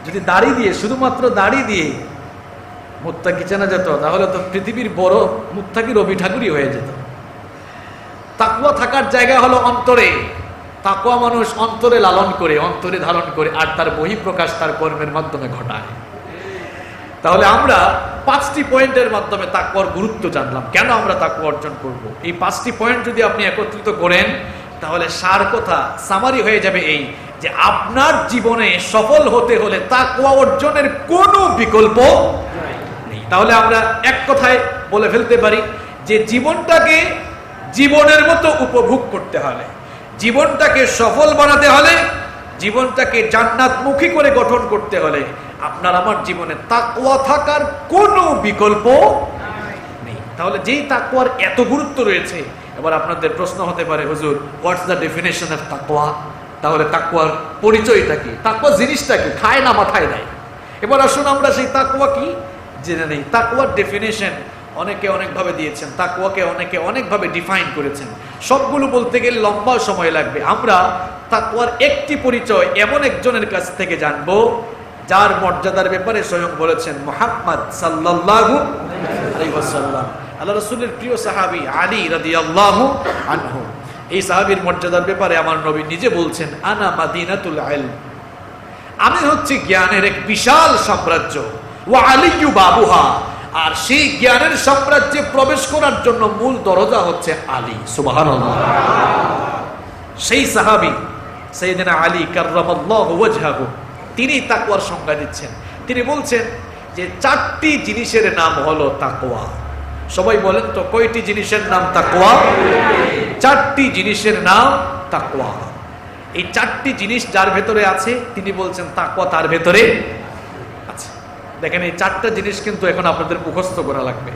Speaker 2: যদি দাড়ি দিয়ে, শুধুমাত্র দাড়ি দিয়ে মুত্তাকি চেনা যেত, তাহলে তো পৃথিবীর বড় মুত্তাকি রবি ঠাকুরই হয়ে যেত। তাকওয়া থাকার জায়গা হলো অন্তরে। তাকওয়া মানুষ অন্তরে লালন করে, অন্তরে ধারণ করে, আর তার বহিঃপ্রকাশ তার কর্মের মাধ্যমে ঘটায়। তাহলে আমরা 5টি পয়েন্টের মাধ্যমে তাকওয়ার গুরুত্ব জানলাম, কেন আমরা তাকওয়া অর্জন করব। এই 5টি পয়েন্ট যদি আপনি একত্রিত করেন, তাহলে সার কথা, সামারি হয়ে যাবে এই যে আপনার জীবনে সফল হতে হলে তাকওয়া অর্জনের কোনো বিকল্প নেই। তাহলে আমরা এক কথায় বলে ফেলতে পারি যে জীবনটাকে জীবনের মতো উপভোগ করতে হলে, জীবনটাকে সফল বানাতে হলে, জীবনটাকে জান্নাতমুখী করে গঠন করতে হলে আপনার আমার জীবনে তাকওয়া থাকার কোনো বিকল্প নেই। তাহলে যেই তাকওয়ার এত গুরুত্ব রয়েছে, এবার আপনাদের প্রশ্ন হতে পারে, হুজুর, হোয়াটস দ্য ডেফিনেশন অফ তাকওয়া? তাহলে তাকওয়ার পরিচয়টা কি? তাকওয়া জিনিসটা কি? খায় না মাথায় দেয়। এবার আসুন আমরা সেই তাকওয়া কি জেনে নেই। তাকওয়ার ডেফিনেশন অনেকে অনেকভাবে দিয়েছেন, তাকওয়াকে অনেকে অনেকভাবে ডিফাইন করেছেন। সবগুলো বলতে গেলে লম্বা সময় লাগবে। আমরা তাকওয়ার একটি পরিচয় এমন একজনের কাছ থেকে জানবো যার মর্যাদার ব্যাপারে স্বয়ং বলেছেন মুহাম্মদ সাল্লাল্লাহু আলাইহি ওয়াসাল্লাম, আল্লাহ রাসূলের প্রিয় সাহাবী আলী রাদিয়াল্লাহু আনহু। এই সাহাবীর মর্যাদার ব্যাপারে আমার নবী নিজে বলছেন, আনা মাদিনাতুল ইলম, আমি হচ্ছে জ্ঞানের এক বিশাল সাম্রাজ্য, ওয়া আলিয়্যু বাবুহা, আর সেই জ্ঞানের সাম্রাজ্যে প্রবেশ করার জন্য মূল দরজা হচ্ছে আলী। সুবহানাল্লাহ। সেই সাহাবী সাইয়েদনা আলী কাররামাল্লাহু ওয়াজহাহু, তিনি তাকওয়ার সংজ্ঞা দিচ্ছেন। তিনি বলছেন যে 4টি জিনিসের নাম হলো তাকওয়া। সবাই বলেন তো, কয়টি জিনিসের নাম তাকওয়া? 4টি জিনিসের নাম তাকওয়া। এই 4টি জিনিস যার ভেতরে আছে, তিনি বলছেন তাকওয়া তার ভেতরে আছে। দেখেন, এই 4টা জিনিস কিন্তু এখন আপনাদের মুখস্থ করা লাগবে।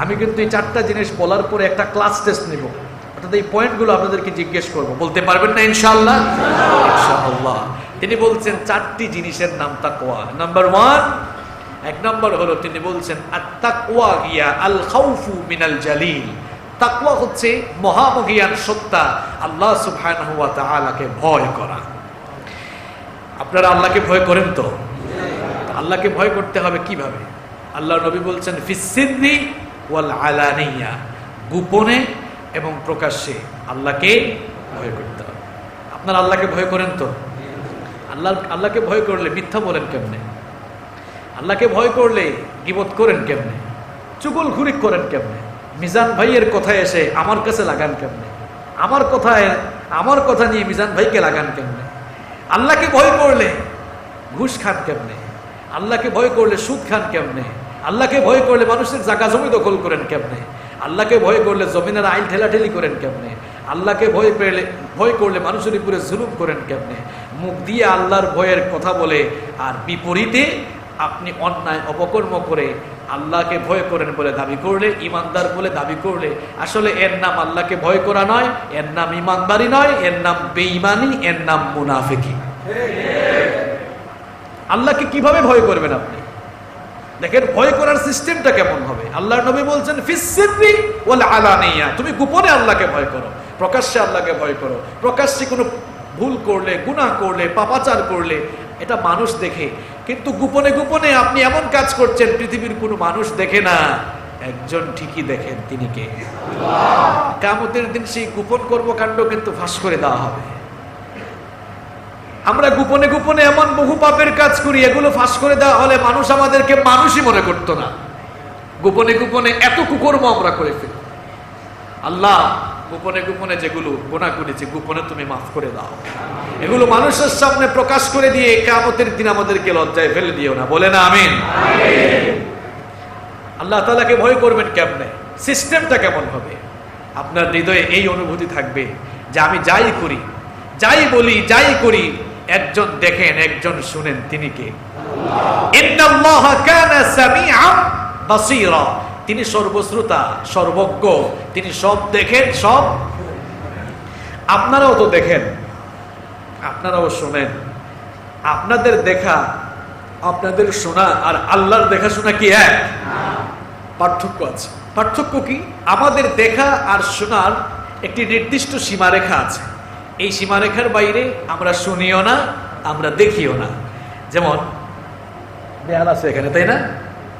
Speaker 2: আমি কিন্তু এই 4টা জিনিস বলার পরে একটা ক্লাস টেস্ট নিব, অর্থাৎ এই পয়েন্টগুলো আপনাদেরকে জিজ্ঞেস করব, বলতে পারবেন না ইনশাআল্লাহ? ইনশাআল্লাহ। তিনি বলছেন 4টি জিনিসের নাম তাকওয়া। নাম্বার 1, 1 নম্বর হলো তিনি বলছেন আত-তাকওয়া হিয়া আল খাউফু মিনাল জালিল। তাকওয়া হচ্ছে মহামহিয়ান সত্তা আল্লাহ সুবহানাহু ওয়া তাআলাকে ভয় করা। আপনারা আল্লাহকে ভয় করেন তো? আল্লাহকে ভয় করতে হবে কিভাবে? আল্লাহর নবী বলছেন ফিস সিররি ওয়াল আলানিয়া, গোপনে এবং প্রকাশ্যে আল্লাহকে ভয় করতে হবে। আপনারা আল্লাহকে ভয় করেন তো? আল্লাহকে ভয় করলে মিথ্যা বলেন কেমনে? আল্লাহকে ভয় করলে গীবত করেন কেমনে? চুগলখুরি করেন কেমনে? মিজান ভাইয়ের কথায় এসে আমার কাছে লাগান কেমনে? আমার কথা নিয়ে মিজান ভাইকে লাগান কেমনে? আল্লাহকে ভয় করলে ঘুষ খান কেমনে? আল্লাহকে ভয় করলে সুদ খান কেমনে? আল্লাহকে ভয় করলে মানুষের জায়গা জমি দখল করেন কেমনে? আল্লাহকে ভয় করলে জমিনের আইল ঠেলাঠেলি করেন কেমনে? আল্লাহকে ভয় করলে মানুষের উপরে জুলুম করেন কেমনে? মুখ দিয়ে আল্লাহর ভয়ের কথা বলে আর বিপরীতে আপনি অন্যায় অপকর্ম করে আল্লাহকে ভয় করেন বলে দাবি করলে, ইমানদার বলে দাবি করলে, আসলে এর নাম আল্লাহকে ভয় করা নয়, এর নাম ইমানদারি নয়, এর নাম বেঈমানি, এর নাম মুনাফিকি। আল্লাহকে কিভাবে ভয় করবেন আপনি? দেখেন ভয় করার সিস্টেমটা কেমন হবে। আল্লাহর নবী বলছেন ফিস সিররি ওয়াল আলানিয়া, তুমি গোপনে আল্লাহকে ভয় করো, প্রকাশ্যে আল্লাহকে ভয় করো। প্রকাশ্যে কোনো ভুল করলে, গুনাহ করলে, পাপাচার করলে এটা মানুষ দেখে, কিন্তু গোপনে গোপনে আপনি এমন কাজ করছেন পৃথিবীর কোনো মানুষ দেখে না, একজন ঠিকই দেখেন, তিনি কে? আল্লাহ। কিয়ামতের দিন সেই গোপন কর্মকাণ্ড কিন্তু ফাঁস করে দেওয়া হবে। আমরা গোপনে গোপনে এমন বহু পাপের কাজ করি, এগুলো ফাঁস করে দেওয়া হলে মানুষ আমাদেরকে মানুষই মনে করতো না। গোপনে গোপনে এত কুকর্ম আমরা করে ফেলি। আল্লাহ গোপনে গোপনে যেগুলো গুনাহ করেছি গোপনে তুমি মাফ করে দাও, এগুলো মানুষের সামনে প্রকাশ করে দিয়ে কিয়ামতের দিন আমাদেরকে লজ্জায় ফেলে দিও না। বলে না আমিন। আল্লাহ তাআলাকে ভয় করবেন কেমনে? সিস্টেমটা কেমন হবে? আপনার হৃদয়ে এই অনুভূতি থাকবে যে আমি যাই করি, যাই বলি, যাই করি, একজন দেখেন, একজন শুনেন, তিনি কে? ইন্নাল্লাহা কানা সামিআন বাসীরা, তিনি সর্বশ্রোতা, সর্বজ্ঞ, তিনি সব দেখেন, সব। আপনারাও তো দেখেন, আপনারাও শোনেন। আপনাদের দেখা, আপনাদের শোনা আর আল্লাহর দেখা শোনা কি এক? পার্থক্য আছে। পার্থক্য কি? আমাদের দেখা আর শোনার একটি নির্দিষ্ট সীমারেখা আছে। এই সীমারেখার বাইরে আমরা শুনিও না, আমরা দেখিও না। যেমন দেয়াল আছে এখানে, তাই না?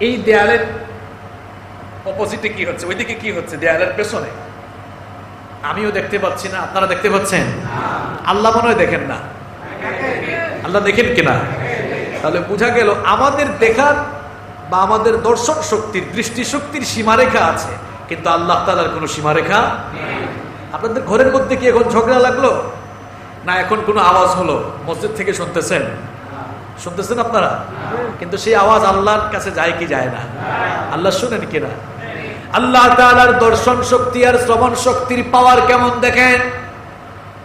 Speaker 2: এই দেয়ালের অপোজিটে কি হচ্ছে, ওইদিকে কি হচ্ছে, দেয়ালের পেছনে আমিও দেখতে পাচ্ছি না, আপনারা দেখতে পাচ্ছেন? আল্লাহ মনে হয় দেখেন না। আল্লাহ দেখেন কিনা? তাহলে বোঝা গেল আমাদের দেখার বা আমাদের দর্শন শক্তির, দৃষ্টি শক্তির সীমারেখা আছে, কিন্তু আল্লাহ তাআলার কোনো সীমারেখা নেই। আপনাদের ঘরের মধ্যে কি এখন ঝগড়া লাগলো না এখন কোনো আওয়াজ হলো, মসজিদ থেকে শুনতেছেন? শুনতেছেন আপনারা? কিন্তু সেই আওয়াজ আল্লাহর কাছে যায় কি যায় না? আল্লাহ শুনেন কিনা? আল্লাহ তাআলার দর্শন শক্তি আর শ্রবণ শক্তির পাওয়ার কেমন দেখেন।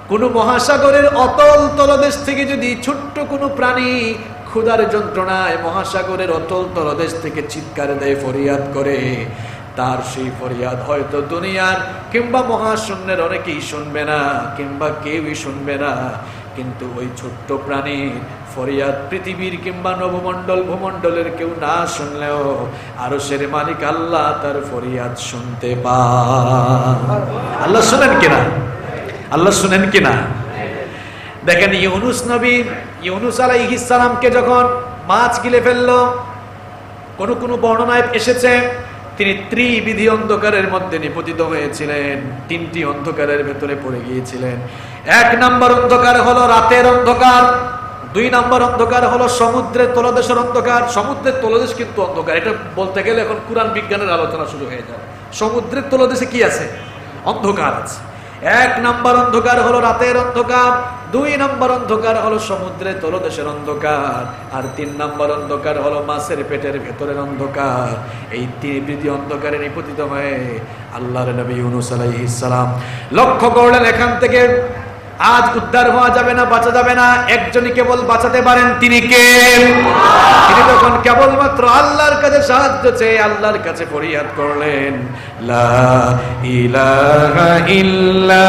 Speaker 2: কোন মহাসাগরের অতল তলদেশ থেকে যদি ছোট্ট কোনো প্রাণী ক্ষুধার যন্ত্রণায় মহাসাগরের অতল তলদেশ থেকে চিৎকার দেয়, ফরিয়াদ করে, তার সেই ফরিয়াদ হয়তো দুনিয়ার কিংবা মহাশূন্যের অনেকেই শুনবে না, কিংবা কেউই শুনবে না, কিন্তু ওই ছোট্ট প্রাণীর ফরিয়াদ পৃথিবীর কিংবা নবমণ্ডল ভূমণ্ডলের কেউ না শুনলেও আরশের মালিক আল্লাহ তার ফরিয়াদ শুনতে পায়। আল্লাহ শুনেন কিনা? আল্লাহ শুনেন কিনা? দেখেন ইউনুস নবী, ইউনুস আলাইহিস সালামকে যখন মাছ গিলে ফেললো, কোন কোন বর্ণনায় এসেছে তিনি ত্রিবিধি অন্ধকারের মধ্যে নিপতিত হয়েছিলেন, 3টি অন্ধকারের ভেতরে পড়ে গিয়েছিলেন। 1 নম্বর অন্ধকার হলো রাতের অন্ধকার, 2 নম্বর অন্ধকার হলো সমুদ্রের তলদেশের অন্ধকার। সমুদ্রের তলদেশ কিন্তু অন্ধকার, এটা বলতে গেলে এখন কুরআন বিজ্ঞানের আলোচনা শুরু হয়ে যাবে। সমুদ্রের তলদেশে কি আছে? অন্ধকার আছে। 1 নম্বর অন্ধকার হলো রাতের অন্ধকার, 2 নম্বর অন্ধকার হলো সমুদ্রের তলদেশের অন্ধকার, আর 3 নম্বর অন্ধকার হলো মাছের পেটের ভেতরের অন্ধকার। এই 3টি অন্ধকারে নিপতিত হয়ে আল্লাহর নবী ইউনুস আলাইহিস সালাম লক্ষ্য করলেন এখান থেকে আজ উদ্ধার হওয়া যাবে না, বাঁচা যাবে না, একজনই কেবল বাঁচাতে পারেন, তিনি কে? তিনি তখন কেবলমাত্র আল্লাহর কাছে সাহায্য চেয়ে আল্লাহর কাছে ফরিয়াদ করলেন, লা ইলাহা ইল্লা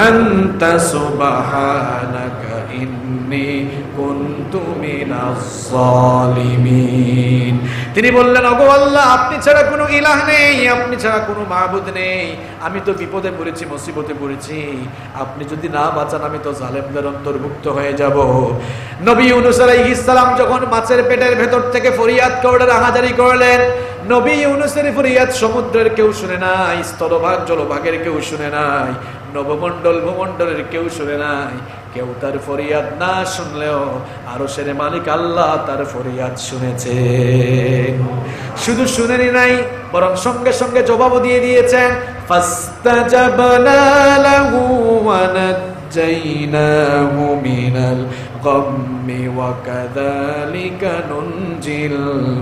Speaker 2: আনতা সুবহানাকা ইন্নী কুনতু মিনাজ জালিমিন। তিনি বললেন, ওগো আল্লাহ, আপনি ছাড়া কোনো ইলাহ নেই, আপনি ছাড়া কোনো মাবুদ নেই, আমি তো বিপদে পড়েছি, মুসিবতে পড়েছি, আপনি যদি না বাঁচান আমি তো জালেমদের অন্তর্ভুক্ত হয়ে যাব। নবী ইউনূস আলাইহিস সালাম যখন মাছের পেটের ভেতর থেকে ফরিয়াদ করলেন, আহাজারি করলেন, নবী ইউনূসের ফরিয়াদ সমুদ্রের কেউ শুনে নাই, স্থলভাগ জলভাগের কেউ শুনে নাই, নবমণ্ডল ভূমণ্ডলের কেউ শুনে নাই। কেউ তার ফরিয়াদ না শুনলেও আরশের মালিক আল্লাহ তার ফরিয়াদ শুনেছেন। শুধু শুনেনি নাই, বরং সঙ্গে সঙ্গে জবাবও দিয়ে দিয়েছেন। ফাস্তাজাবনা লাহু ওয়া নাজ্জাইনাহু মিনাল গাম্মি ওয়া কাযালিকা নুনজিল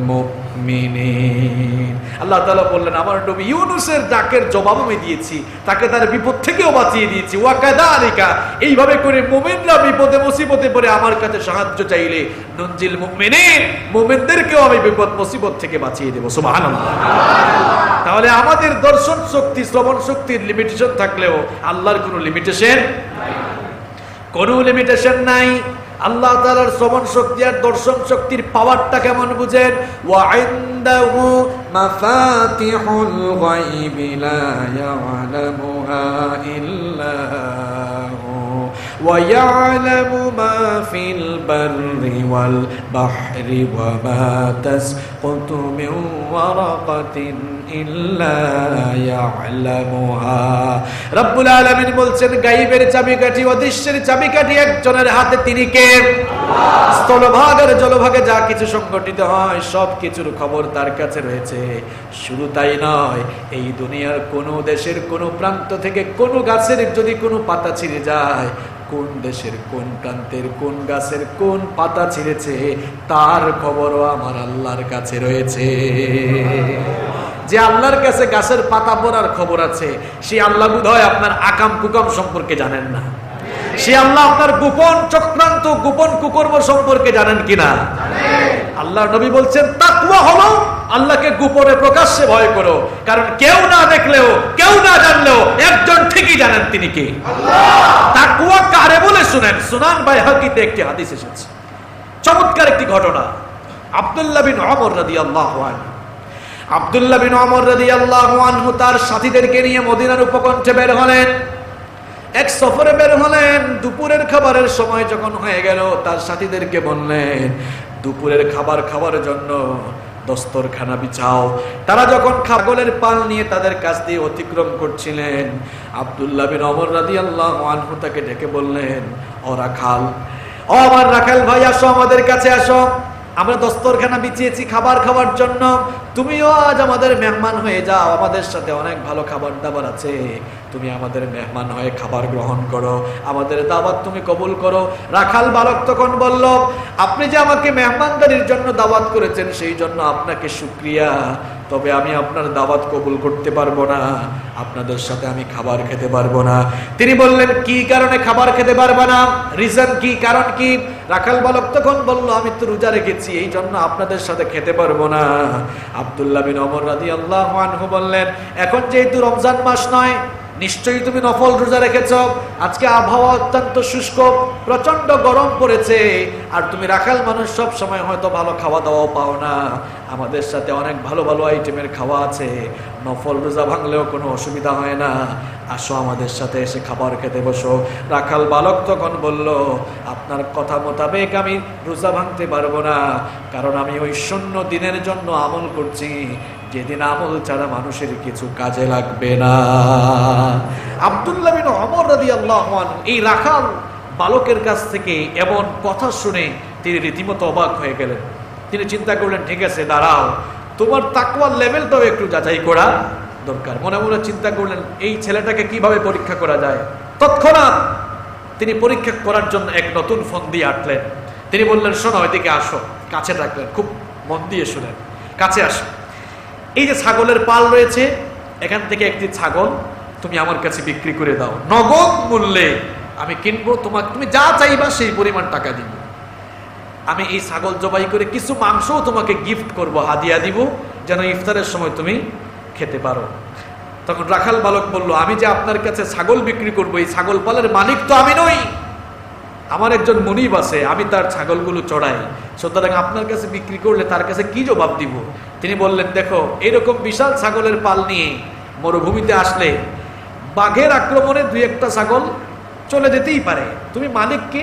Speaker 2: মুমিনিন। আল্লাহ তাআলা বললেন, আমার নবী ইউনূসের ডাকের জবাব আমি দিয়েছি, তাকে তার বিপদ থেকেও বাঁচিয়ে দিয়েছি। ওয়া কাযালিকা, এইভাবে করে মুমিনরা বিপদে মুসিবতে পড়ে আমার কাছে সাহায্য চাইলে নুনজিল মুমিনিন, মুমিনদেরকেও আমি বিপদ মুসিবত থেকে বাঁচিয়ে দেব। সুবহানাল্লাহ। তাহলে আমাদের দর্শন শক্তি, শ্রবণ শক্তির লিমিটেশন থাকলেও আল্লাহর কোনো লিমিটেশন নাই, কোনো লিমিটেশন নাই। আল্লাহ তাআলার শ্রবণ শক্তি আর দর্শন শক্তির পাওয়ারটা কেমন বুঝেন? ওয়া ইনদাহু মাফাতিহুল গায়বি লা ইয়ালামুহা ইল্লা হু ওয়া ইয়ালামু মা ফিল বাররি ওয়াল বাহরি ওয়া মা তাসকুতু মিন ওয়ারাকাতিন ইল্লা ইয়ালামুহা। রব্বুল আলামিন বলছেন, গায়বের চাবিকাঠি, অদৃশ্যের চাবিকাঠি একজনের হাতে, তিনি কে? আল্লাহ। স্থলভাগ আর জলভাগে যা কিছু সংঘটিত হয় সব কিছুর খবর তার কাছে রয়েছে। শুধু তাই নয়, এই দুনিয়ার কোন দেশের কোন প্রান্ত থেকে কোন গাছের যদি কোনো পাতা ছিঁড়ে যায়, কোন দেশের কোন প্রান্তের কোন গাছের কোন পাতা ছিঁড়েছে তার খবরও আমার আল্লাহর কাছে রয়েছে। যে আল্লাহর কাছে গাছের পাতা পড়ার খবর আছে, সেই আল্লাহ বোধহয় আপনার আকাম কুকাম সম্পর্কে জানেন না। সে আল্লাহ আপনার গোপন চক্রান্ত, গোপন কুকর্ম সম্পর্কে জানেন কিনা? আল্লাহর নবী বলছেন, তাকওয়া হলো আল্লাহকে গোপনে প্রকাশ্যে ভয় করো, কারণ কেউ না দেখলেও কেউ না জানলেও একজন ঠিকই জানেন, তিনি কে? আল্লাহ। তাকওয়া কারে বলে শুনেন, সুনান বাইহাকিতে একটি হাদিস এসেছে, চমৎকার একটি ঘটনা। আব্দুল্লাহ বিন ওমর রাদিয়াল্লাহু আনহু, আব্দুল্লাহ বিন ওমর রাদিয়াল্লাহু আনহু তার সাথীদেরকে নিয়ে মদিনার উপকণ্ঠে বের হলেন। এক সফরে বের হলেন। দুপুরের খাবারের সময় যখন হয়ে গেল, তার সাথীদেরকে বললেন, দুপুরের খাবার খাওয়ার জন্য দস্তরখানা বিছাও। তারা যখন ছাগলের পাল নিয়ে তাদের কাছ দিয়ে অতিক্রম করছিলেন, আব্দুল্লাহ বিন ওমর রাদিয়াল্লাহু আনহু তাকে ডেকে বললেন, ও রাখাল, ও আমার রাখাল ভাই, আসো আমাদের কাছে আসো, আমরা দস্তরখানা বিছিয়েছি খাবার খাওয়ার জন্য, তুমিও আজ আমাদের মেহমান হয়ে যাও, আমাদের সাথে অনেক ভালো খাবার দাবার আছে, তুমি আমাদের মেহমান হয়ে খাবার গ্রহণ করো, আমাদের দাওয়াত তুমি কবুল করো। রাখাল বালক তখন বলল, আপনি যে আমাকে মেহমানদারির জন্য দাওয়াত করেছেন সেই জন্য আপনাকে শুকরিয়া, তবে আমি আপনার দাওয়াত কবুল করতে পারবো না, আপনাদের সাথে আমি খাবার খেতে পারবো না। তিনি বললেন, কি কারণে খাবার খেতে পারবে না? রিজন কি, কারণ কি? রাখাল বালক তখন বলল, আমি তো রোজা রেখেছি, এই জন্য আপনাদের সাথে খেতে পারবো না। আব্দুল্লাহ বিন ওমর রাদিয়াল্লাহু আনহু বললেন, এখন যেহেতু রমজান মাস নয়, নিশ্চয়ই তুমি নফল রোজা রেখেছ, আজকে আবহাওয়া অত্যন্ত শুষ্ক, প্রচন্ড গরম পড়েছে, আর তুমি রাখাল মানুষ, সব সময় হয়তো ভালো খাওয়া দাওয়াও পাও না, আমাদের সাথে অনেক ভালো ভালো আইটেমের খাওয়া আছে, নফল রোজা ভাঙলেও কোনো অসুবিধা হয় না, আসো আমাদের সাথে এসে খাবার খেতে বসো। রাখাল বালক তখন বলল, আপনার কথা মোতাবেক আমি রোজা ভাঙতে পারবো না, কারণ আমি ওই শূন্য দিনের জন্য আমল করছি, যেদিন আমল ছাড়া মানুষের কিছু কাজে লাগবে না। আব্দুল্লাহ বিন ওমর রাদিয়াল্লাহু আনহু এই রাখাল বালকের কাছ থেকে এমন কথা শুনে তিনি রীতিমতো অবাক হয়ে গেলেন। তিনি চিন্তা করলেন, ঠিক আছে, দাঁড়াও, তোমার তাকওয়ার লেভেলটাও একটু যাচাই করা দরকার। মনে মনে চিন্তা করলেন, এই ছেলেটাকে কিভাবে পরীক্ষা করা যায়। তৎক্ষণাৎ তিনি পরীক্ষা করার জন্য এক নতুন ফোন দিয়ে আটলেন। তিনি বললেন, শোনো, এদিকে আসো, কাছে ডাকলেন, খুব মন দিয়ে শুনেন, কাছে আসো, এই যে ছাগলের পাল রয়েছে, এখান থেকে একটি ছাগল তুমি আমার কাছে বিক্রি করে দাও, নগদ মূল্যে আমি কিনবো, তোমাকে তুমি যা চাইবা সেই পরিমাণ টাকা দিব। আমি এই ছাগল জবাই করে কিছু মাংসও তোমাকে গিফট করব, হাদিয়া দিব, যেন ইফতারের সময় তুমি খেতে পারো। তখন রাখাল বালক বলল, আমি যে আপনার কাছে ছাগল বিক্রি করব, এই ছাগল পালের মালিক তো আমি নই, আমার একজন মনিব আছে, আমি তার ছাগলগুলো চড়াই, সুতরাং আপনার কাছে বিক্রি করলে তার কাছে কি জবাব দিব? তিনি বললেন, দেখো এরকম বিশাল ছাগলের পাল নিয়ে মরুভূমিতে আসলে বাঘের আক্রমণে দুই একটা ছাগল চলে যেতেই পারে, তুমি মালিককে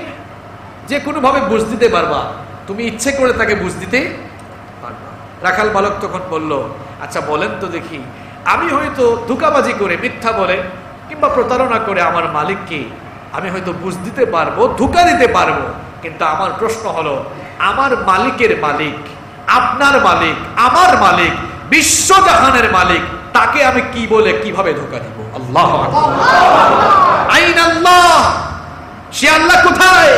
Speaker 2: যে কোনোভাবে বুঝ দিতে পারবা, তুমি ইচ্ছে করে তাকে বুঝ দিতে পারবা। রাখাল বালক তখন বলল, আচ্ছা বলেন তো দেখি, আমি হয়তো ধোঁকাবাজি করে, মিথ্যা বলে কিংবা প্রতারণা করে আমার মালিককে আমি হয়তো বুঝ দিতে পারবো, ধোঁকা দিতে পারবো, কিন্তু আমার প্রশ্ন হলো, আমার মালিকের মালিক, আপনার মালিক, আমার মালিক, বিশ্বজাহানের মালিক, তাকে আমি কি বলে কিভাবে ধোঁকা দিব? আল্লাহু আকবার। আইন আল্লাহ, সে আল্লাহ কোথায়?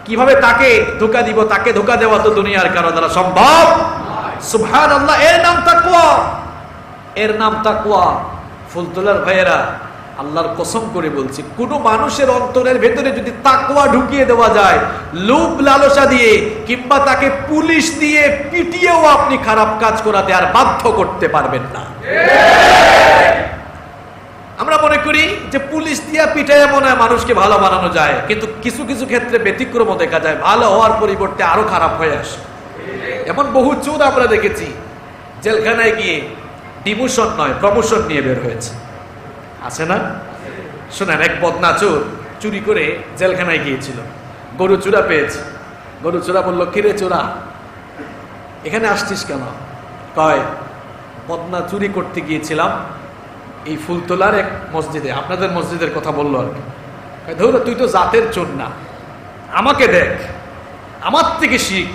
Speaker 2: কিভাবে তাকে ধোঁকা দিব? তাকে ধোঁকা দেওয়া তো দুনিয়ার কারো দ্বারা সম্ভব। সুবহানাল্লাহ, এর নাম তাকওয়া, এর নাম তাকওয়া। ফুলতলার ভাইয়েরা, আল্লাহর কসম করে বলছি, কোন মানুষের অন্তরের ভেতরে যদি তাকওয়া ঢুকিয়ে দেওয়া যায়, লোভ লালসা দিয়ে কিংবা তাকে পুলিশ দিয়ে পিটিয়েও আপনি খারাপ কাজ করাতে আর বাধ্য করতে পারবেন না। আমরা মনে করি যে পুলিশ দিয়া পিটাইয়া মনে হয় মানুষকে ভালো বানানো যায়, কিন্তু কিছু কিছু ক্ষেত্রে ব্যতিক্রমও দেখা যায়, ভালো হওয়ার পরিবর্তে আরো খারাপ হয়ে আসে। এমন বহু চোর আমরা দেখেছি জেলখানায় গিয়ে ডিমোশন নয় প্রমোশন নিয়ে বের হয়েছে, আছে না? শোনেন, এক বদনা চোর চুরি করে জেলখানায় গিয়েছিল, গরু চোরা পেয়েছে। গরু চোরা বলল, কিরে চোরা, এখানে আসছিস কেন? কয়, বদনা চুরি করতে গিয়েছিলাম এই ফুলতলার এক মসজিদে, আপনাদের মসজিদের কথা বললো আর কি। ধরো তুই তো জাতের চোর না, আমাকে দেখ, আমার থেকে শিখ।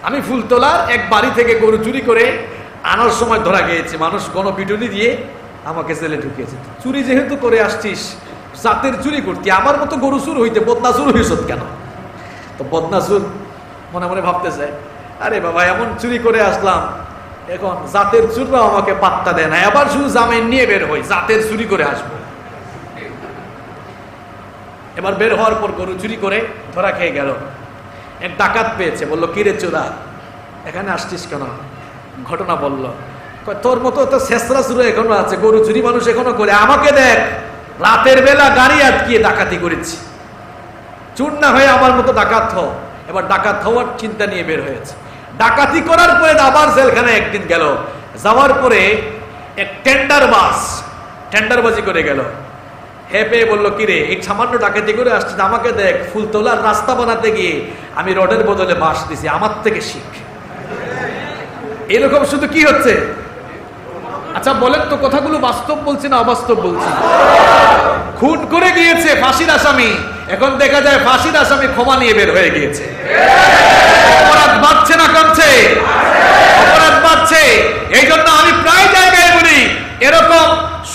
Speaker 2: আমি ফুলতলার এক বাড়ি থেকে গরু চুরি করে আনার সময় ধরা গিয়েছে, মানুষ গণপিটুনি দিয়ে আমাকে জেলে ঢুকিয়েছে। চুরি যেহেতু করে আসছিস, জাতের চুরি করতি, আমার মতো গরু চুর হইতে বদনা চুর হইস কেন? তো বদনা চুর মনে মনে ভাবতে চায়, আরে বাবা, এমন চুরি করে আসলাম, এখন জাতের চুররা আমাকে পাত্তা দেয় না, আবার শুধু জামাইন নিয়ে বের হই, জাতের চুরি করে আসবো। এবার বের হওয়ার পর গরু চুরি করে ধরা খেয়ে গেল। এক ডাকাত পেয়েছে, বললো, কিরে চোরা, এখানে আসছিস কেন? ঘটনা বলল, তোর মতো তো শেষরা চুরো এখনো আছে, গরু চুরি মানুষ এখনো করে, আমাকে দেখ, রাতের বেলা গাড়ি আটকিয়ে ডাকাতি করেছি, চুর না হয়ে আমার মতো ডাকাত হ। এবার ডাকাত হওয়ার চিন্তা নিয়ে বের হয়েছে। ডাকাতি করার পরে আবার জেলখানায় একদিন গেল, যাওয়ার পরে এক টেন্ডারবাজি করে গেল। হে পেয়ে বললো, কিরে, এই সামান্য ডাকাতি করে আসছে, আমাকে দেখ, ফুলতলার রাস্তা বানাতে গিয়ে আমি রডের বদলে বাঁশ দিছি, আমার থেকে শিখ। এরকম শুধু কি হচ্ছে? আচ্ছা বলেন তো, কথাগুলো বাস্তব বলছি না অবাস্তব বলছি? খুন করে গিয়েছে ফাঁসির আসামি, এখন দেখা যায় ফাঁসির আসামি ক্ষমা নিয়ে বের হয়ে গিয়েছে। অপরাধ বাড়ছে না কমছে? অপরাধ বাড়ছে। এই জন্য আমি প্রায় জায়গায় বলি, এরকম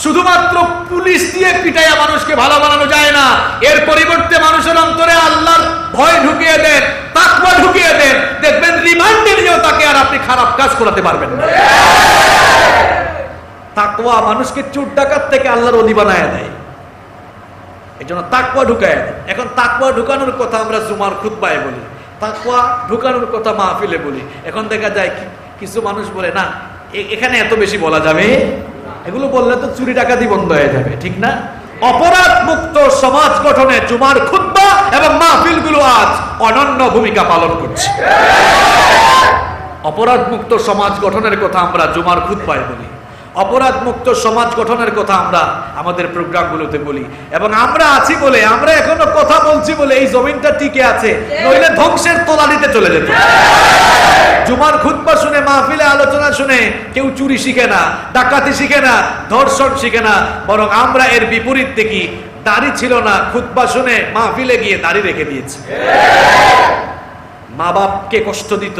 Speaker 2: শুধুমাত্র পুলিশ দিয়ে পিটাইয়া মানুষকে ভালো বানানো যায় না, এর পরিবর্তে মানুষের অন্তরে আল্লাহর ভয় ঢুকিয়ে দেন, তাকওয়া ঢুকিয়ে দেন, দেখবেন রিমান্ডে নিয়েও তাকে আর আপনি খারাপ কাজ করাতে পারবেন না। তাকওয়া মানুষকে চোর ডাকাত থেকে আল্লাহর ওলি বানায় দেয়, এই জন্য তাকওয়া ঢুকায় দেয়। এখন তাকওয়া ঢুকানোর কথা আমরা জুমার খুতবায় বলি, তাকওয়া ঢুকানোর কথা মাহফিলে বলি। এখন দেখা যায় কিছু মানুষ বলে, না এখানে এত বেশি বলা যাবে, এগুলো বললে তো চুরি ডাকাতি বন্ধ হয়ে যাবে, ঠিক না? অপরাধ মুক্ত সমাজ গঠনে জুমার খুতবা এবং মাহফিলগুলো আজ অনন্য ভূমিকা পালন করছে। অপরাধ মুক্ত সমাজ গঠনের কথা আমরা জুমার খুতবায় বলি, অপরাধ মুক্ত সমাজ গঠনের কথা আমরা আমাদের প্রোগ্রামগুলোতে বলি, এবং আমরা আছি বলে, আমরা এখনো কথা বলছি বলে এই জমিনটা টিকে আছে, নইলে ধ্বংসের তলানিতে চলে যেত। জুমার খুতবা শুনে, মাহফিলে আলোচনা শুনে কেউ চুরি শিখে না, ডাকাতি শিখে না, ধর্ষণ শিখে না, বরং আমরা এর বিপরীত দেখি। দাড়ি ছিল না, খুতবা শুনে মাহফিলে গিয়ে দাড়ি রেখে দিয়েছে। মা বাপকে কষ্ট দিত,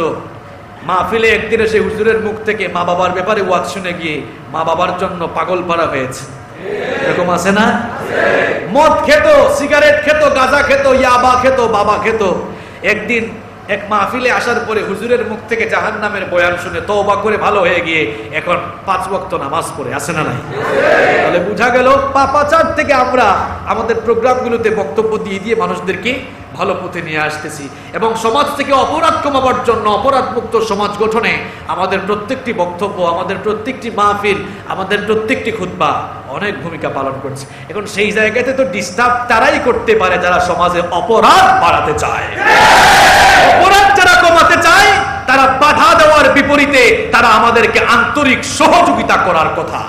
Speaker 2: মাহফিলে একদিন এসে হুজুরের মুখ থেকে মা বাবার ব্যাপারে ওয়াজ শুনে গিয়ে মা বাবার জন্য পাগল পারা হয়েছে। এরকম আছে না? মদ খেত, সিগারেট খেত, গাঁজা খেত, ইয়াবা খেত, বাবা খেত। একদিন এক মাহফিলে আসার পরে হুজুরের মুখ থেকে জাহান্নামের বয়ান শুনে তওবা করে ভালো হয়ে গিয়ে এখন 5 ওয়াক্ত নামাজ পড়ে, আছে না নাই? তাহলে বোঝা গেল পাপাচার থেকে আমরা আমাদের প্রোগ্রামগুলোতে বক্তব্য দিয়ে মানুষদেরকে ভালো পথে নিয়ে আসতেছি, এবং সমাজ থেকে অপরাধ কমাবার জন্য, অপরাধ মুক্ত সমাজ গঠনে আমাদের প্রত্যেকটি বক্তব্য, আমাদের প্রত্যেকটি মাহফিল, আমাদের প্রত্যেকটি খুতবা অনেক ভূমিকা পালন করছে। এখন সেই জায়গাতে তো ডিস্টার্ব তারাই করতে পারে যারা সমাজে অপরাধ বাড়াতে চায়। অপরাধ যারা কমাতে চায় তারা বাধা দেওয়ার বিপরীতে তারা আমাদেরকে আন্তরিক সহযোগিতা করার কথা।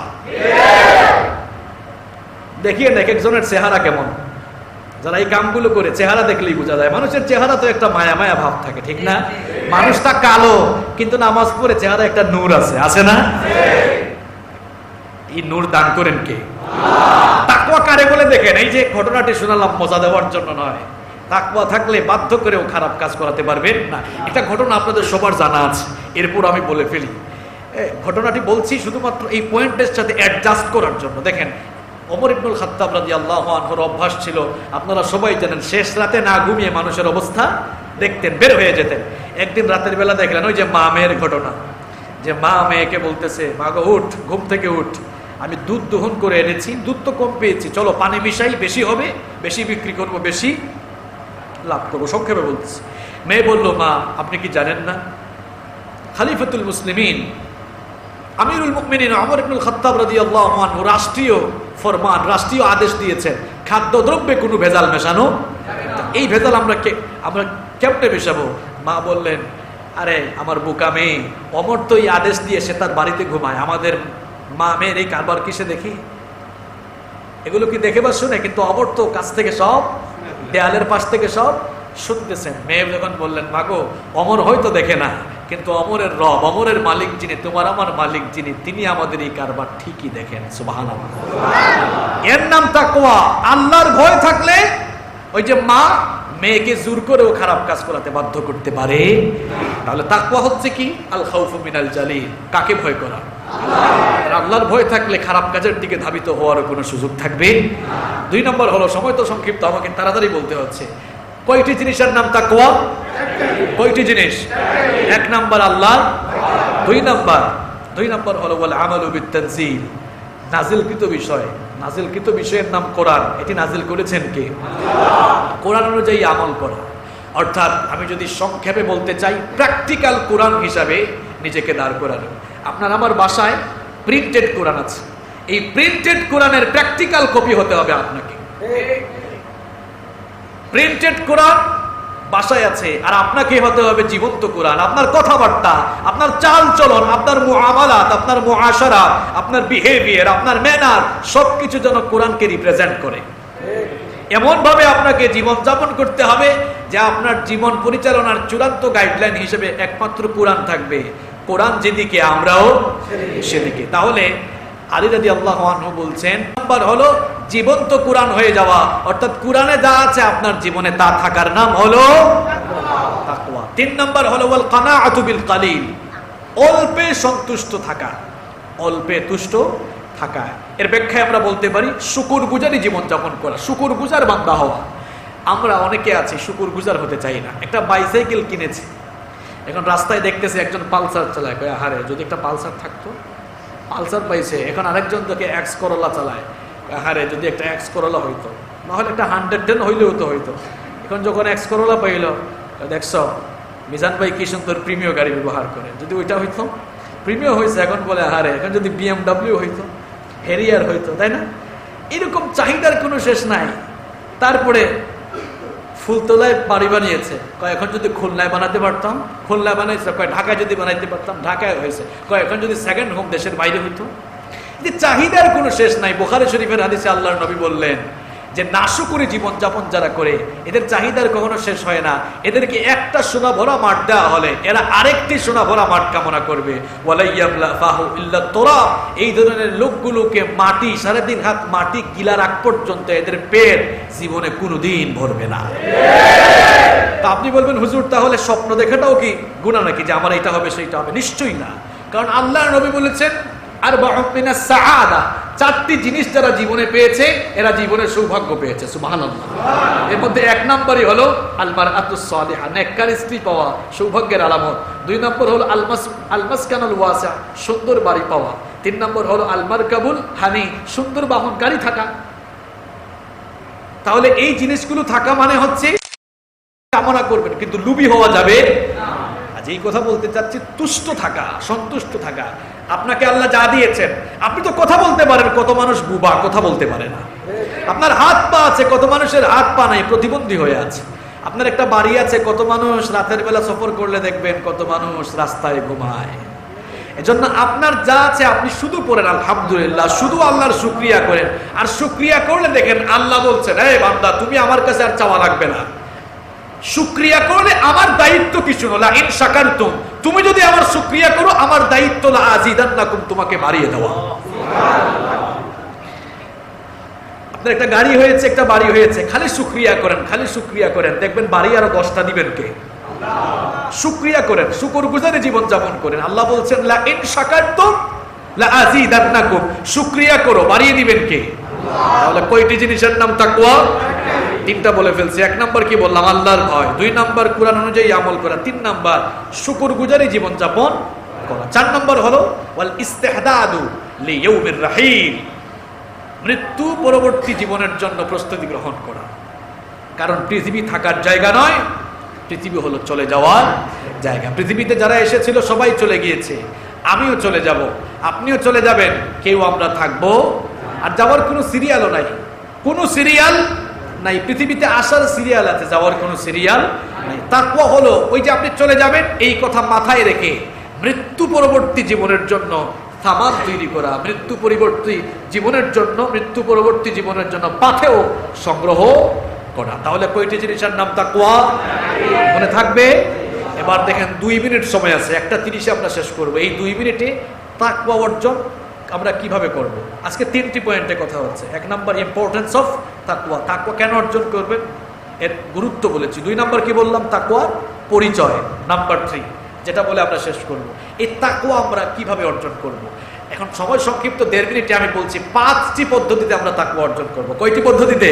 Speaker 2: দেখিয়ে এক একজনের চেহারা কেমন, যারা এই কামগুলো করে চেহারা দেখলেই বোঝা যায়। মানুষের চেহারা তো একটা মায়া মায়া ভাব থাকে, ঠিক না? মানুষটা কালো কিন্তু নামাজ পড়ে চেহারা একটা নূর আছে, আছে না? এই নূর দান করেন কে? তাকওয়া কারে বলে দেখেন। এই যে ঘটনাটি শোনালাম মজা দেওয়ার জন্য নয়, তাকওয়া থাকলে বাধ্য করেও খারাপ কাজ করাতে পারবেন না। এটা ঘটনা আপনাদের সবার জানা আছে, এরপর আমি বলে ফেলি। ঘটনাটি বলছি শুধুমাত্র এই পয়েন্টের সাথে অ্যাডজাস্ট করার জন্য। দেখেন, ওমর ইবনুল খাত্তাব রাদিয়াল্লাহু আনহুর অভ্যাস ছিল, আপনারা সবাই জানেন, শেষ রাতে না ঘুমিয়ে মানুষের অবস্থা দেখতেন, বের হয়ে যেতেন। একদিন রাতের বেলা দেখলেন ওই যে মা মেয়ের ঘটনা, যে মা মেয়েকে বলতেছে, মা গো উঠ, ঘুম থেকে উঠ, আমি দুধ দহন করে এনেছি, দুধ তো কম পেয়েছি, চলো পানি মিশাই, বেশি হবে, বেশি বিক্রি করবো, বেশি লাভ করবো, সংক্ষেপে বলতেছি। মেয়ে বলল, মা আপনি কি জানেন না খলিফাতুল মুসলিমিন আমিরুল মুমিনিন ওমর ইবনুল খাত্তাব রাদিয়াল্লাহু আনহু রাষ্ট্রীয় ফরমান, রাষ্ট্রীয় আদেশ দিয়েছেন খাদ্যদ্রব্যে কোনো ভেজাল মেশানো, এই ভেজাল আমরা কেমনে মেশাবো? মা বললেন, আরে আমার বোকা মেয়ে, ওমর তো এই আদেশ দিয়ে সে তার বাড়িতে ঘুমায়, আমাদের মা মেয়ের এই কারবার কিসে দেখি? এগুলো কি দেখে বা শুনে? কিন্তু ওমর তো কাছ থেকে সব, দেয়ালের পাশ থেকে সব শুনতেছেন। মেয়ে যখন বললেন, মাগো ওমর হয়তো দেখে না, কিন্তু ওমরের রব, ওমরের মালিক যিনি, তোমার আমার মালিক যিনি, তিনি আমাদের এই কারবার ঠিকই দেখেন। সুবহানাল্লাহ। এর নাম তাকওয়া। আল্লাহর ভয় থাকলে ওই যে মা মেয়েকে জোর করেও খারাপ কাজ করাতে বাধ্য করতে পারে। তাহলে তাকওয়া হচ্ছে কি? আল খাউফু মিনাল জালিল, কাকে ভয় করা? আল্লাহর ভয় থাকলে খারাপ কাজের দিকে ধাবিত হওয়ার কোনো সুযোগ থাকবে। 2 নম্বর হলো, সময় তো সংক্ষিপ্ত, আমাকে তাড়াতাড়ি বলতে হচ্ছে, কয়টি জিনিসের নাম তাকওয়া? কয়টি জিনিস? 1 নাম্বার আল্লাহ, 2 নাম্বার হলো ওয়াল আমালু বিত-তানজিল, নাজিলকৃত বিষয়। নাজিলকৃত বিষয়ের নাম কোরআন, এটি নাজিল করেছেন কে? কোরআন অনুযায়ী আমল করা। অর্থাৎ আমি যদি সংক্ষেপে বলতে চাই, প্র্যাকটিক্যাল কোরআন হিসাবে নিজেকে দাঁড় করানো। আপনার আমার বাসায় প্রিন্টেড কোরআন আছে, এই প্রিন্টেড কোরআনের প্র্যাকটিক্যাল কপি হতে হবে আপনাকে। প্রিন্টেড কোরআন বাসায় আছে, আর আপনাকে হতে হবে জীবন্ত কোরআন। আপনার কথাবার্তা, আপনার চাল চলন, আপনার মুআমালাত, আপনার মুআশারা, আপনার বিহেভিয়ার, আপনার ম্যানার, সবকিছু যেন কোরআনকে রিপ্রেজেন্ট করে। এমন ভাবে আপনাকে জীবন যাপন করতে হবে যে আপনার জীবন পরিচালনার চূড়ান্ত গাইডলাইন হিসেবে একমাত্র কোরআন থাকবে। কোরআন যেদিকে আমরাও সেদিকে। তাহলে আলী রাদিয়াল্লাহু আনহু বলছেন, নাম্বার হলো জীবন্ত কোরআন হয়ে যাওয়া, অর্থাৎ কোরআনে যা আছে আপনার জীবনে তা থাকার নাম হলো তাকওয়া। 3 নাম্বার হলো ওয়াল কানাআতু বিল কালিল, অল্পে সন্তুষ্ট থাকা, অল্পে তুষ্ট থাকা। এর ব্যাখ্যায় আমরা বলতে পারি শুকরগুজারি জীবন যাপন করা, শুকরগুজার বান্দা হওয়া। আমরা অনেকে আছি শুকরগুজার হতে চাই না। একটা বাইসাইকেল কিনেছে, এখন রাস্তায় দেখতেছে একজন পালসার চালায়, কয় আহারে যদি একটা পালসার থাকতো। পালসার পাইছে, এখন আরেকজন তোকে এক্স করোলা চালায়, আহারে যদি একটা এক্স করোলা হইতো, নাহলে একটা 110 হইলেও তো হইতো। এখন যখন এক্স করোলা পাইল, দেখছ মিজান ভাই কি সুন্দর প্রিমিয় গাড়ি ব্যবহার করে, যদি ওইটা হইতো, প্রিমিয় হয়েছে, এখন বলে আহারে এখন যদি BMW হইতো, হেরিয়ার হইতো, তাই না? এরকম চাহিদার কোনো শেষ নাই। তারপরে ফুলতলায় বাড়ি বানিয়েছে, কয় এখন যদি খুলনায় বানাতে পারতাম, খুলনায় বানাইছে, কয় ঢাকায় যদি বানাইতে পারতাম, ঢাকায় হয়েছে, কয় এখন যদি সেকেন্ড হোম দেশের বাইরে হইতো। যে চাহিদার কোনো শেষ নাই। বুখারী শরীফের হাদিসে আল্লাহর নবী বললেন যে নাশুকরি জীবন যাপন যারা করে এদের চাহিদার কখনো শেষ হয় না। এদেরকে একটা সোনা ভরা মাঠ দেওয়া হলে এরা আরেকটি সোনা ভরা মাঠ কামনা করবে। এই ধরনের লোকগুলোকে মাটি, 3.5 হাত মাটি গিলার আগ পর্যন্ত এদের পেট জীবনে কোনোদিন ভরবে না। তা আপনি বলবেন হুজুর তাহলে স্বপ্ন দেখাটাও কি গুনাহ নাকি, যে আমার এটা হবে সেইটা হবে? নিশ্চয়ই না। কারণ আল্লাহর নবী বলেছেন আর চারটি জিনিস যারা জীবনে পেয়েছে এরা জীবনের সৌভাগ্য পেয়েছে, সুবহানাল্লাহ। এর মধ্যে এক নম্বরই হলো আল-মারআতুস সালিহা, নেককার স্ত্রী পাওয়া সৌভাগ্যের আলামত। দুই নম্বর হলো আল-মাসকানুল ওয়াসিআ, সুন্দর বাড়ি পাওয়া। তিন নম্বর হলো আল-মারকাবুল হানি, সুন্দর বাহন গাড়ি থাকা। তাহলে এই জিনিসগুলো থাকা মানে হচ্ছে কামনা করবেন, কিন্তু লুবি হওয়া যাবে না। আজ এই কথা বলতে চাচ্ছি, তুষ্ট থাকা, সন্তুষ্ট থাকা। আপনাকে আল্লাহ যা দিয়েছেন, আপনি তো কথা বলতে পারেন, কত মানুষ বুবা, কথা বলতে পারে না। আপনার হাত পা আছে, কত মানুষের হাত পা নাই, প্রতিবন্ধী হয়ে আছে। আপনার একটা বাড়ি আছে, কত মানুষ রাতের বেলা সফর করলে দেখবেন কত মানুষ রাস্তায় ঘুমায়। এজন্য আপনার যা আছে আপনি শুধু পড়েন আলহামদুলিল্লাহ, শুধু আল্লাহর শুকরিয়া করেন। আর শুকরিয়া করলে দেখেন আল্লাহ বলছেন, এই বান্দা তুমি আমার কাছে আর চাওয়া লাগবে না। শুকরিয়া করলে আমার দায়িত্ব কিছু না, ইন শাকারতুম, তুমি যদি আমার শুকরিয়া করো আমার দায়িত্ব লা আযীদান্নাকুম, তোমাকে বাড়িয়ে দেওয়া। আপনার একটা গাড়ি হয়েছে, একটা বাড়ি হয়েছে, খালি শুকরিয়া করেন, খালি শুকরিয়া করেন, দেখবেন বাড়ি আরো 10টা দিবেন কে? শুকরিয়া করেন, শুকরগুজারি জীবন যাপন করেন। আল্লাহ বলছেন লা ইন শাকারতুম লা আযীদান্নাকুম, শুকরিয়া করো, বাড়িয়ে দিবেন কে? তাহলে কয়টি জিনিসের নাম তাকওয়া? তিনটা বলে ফেলছি। এক নাম্বার কি বললাম? আল্লাহর ভয়। দুই নাম্বার কোরআন অনুযায়ী আমল করা। তিন নাম্বার শুকরগুজারি জীবন যাপন করা। চার নাম্বার হলো ওয়াল ইস্তিহদাদু লিয়াউমির রাহিল, মৃত্যু পরবর্তী জীবনের জন্য প্রস্তুতি গ্রহণ করা। কারণ পৃথিবী থাকার জায়গা নয়, পৃথিবী হলো চলে যাওয়ার জায়গা। পৃথিবীতে যারা এসেছিল সবাই চলে গিয়েছে, আমিও চলে যাব, আপনিও চলে যাবেন, কেউ আমরা থাকবো আর যাওয়ার কোনো সিরিয়ালও নাই, কোনো সিরিয়াল নাই। পৃথিবীতে আসার সিরিয়াল আছে, যাওয়ার কোনো সিরিয়াল নাই। তাকওয়া হলো ওই যে আপনি চলে যাবেন এই কথা মাথায় রেখে মৃত্যু পরবর্তী জীবনের জন্য সামান তৈরি করা, মৃত্যু পরবর্তী জীবনের জন্য, মৃত্যু পরবর্তী জীবনের জন্য পাথেও সংগ্রহ করা। তাহলে কয়টি জিনিসের নাম তাকওয়া? মনে থাকবে? এবার দেখেন 2 মিনিট সময় আছে, 1:30 আমরা শেষ করব। এই 2 মিনিটে তাকওয়া অর্জন আমরা কিভাবে করব? আজকে 3টি পয়েন্টে কথা হচ্ছে। 1 নাম্বার ইম্পর্টেন্স অফ তাকওয়া, তাকওয়া কেন অর্জন করবেন এর গুরুত্ব বলেছি। 2 নাম্বার কি বললাম? তাকওয়ার পরিচয়। নাম্বার 3 যেটা বলে আমরা শেষ করব, এই তাকওয়া আমরা কিভাবে অর্জন করব। এখন সময় সংক্ষিপ্ত, 1.5 মিনিটে আমি বলছি 5টি পদ্ধতিতে আমরা তাকওয়া অর্জন করব। কয়টি পদ্ধতিতে?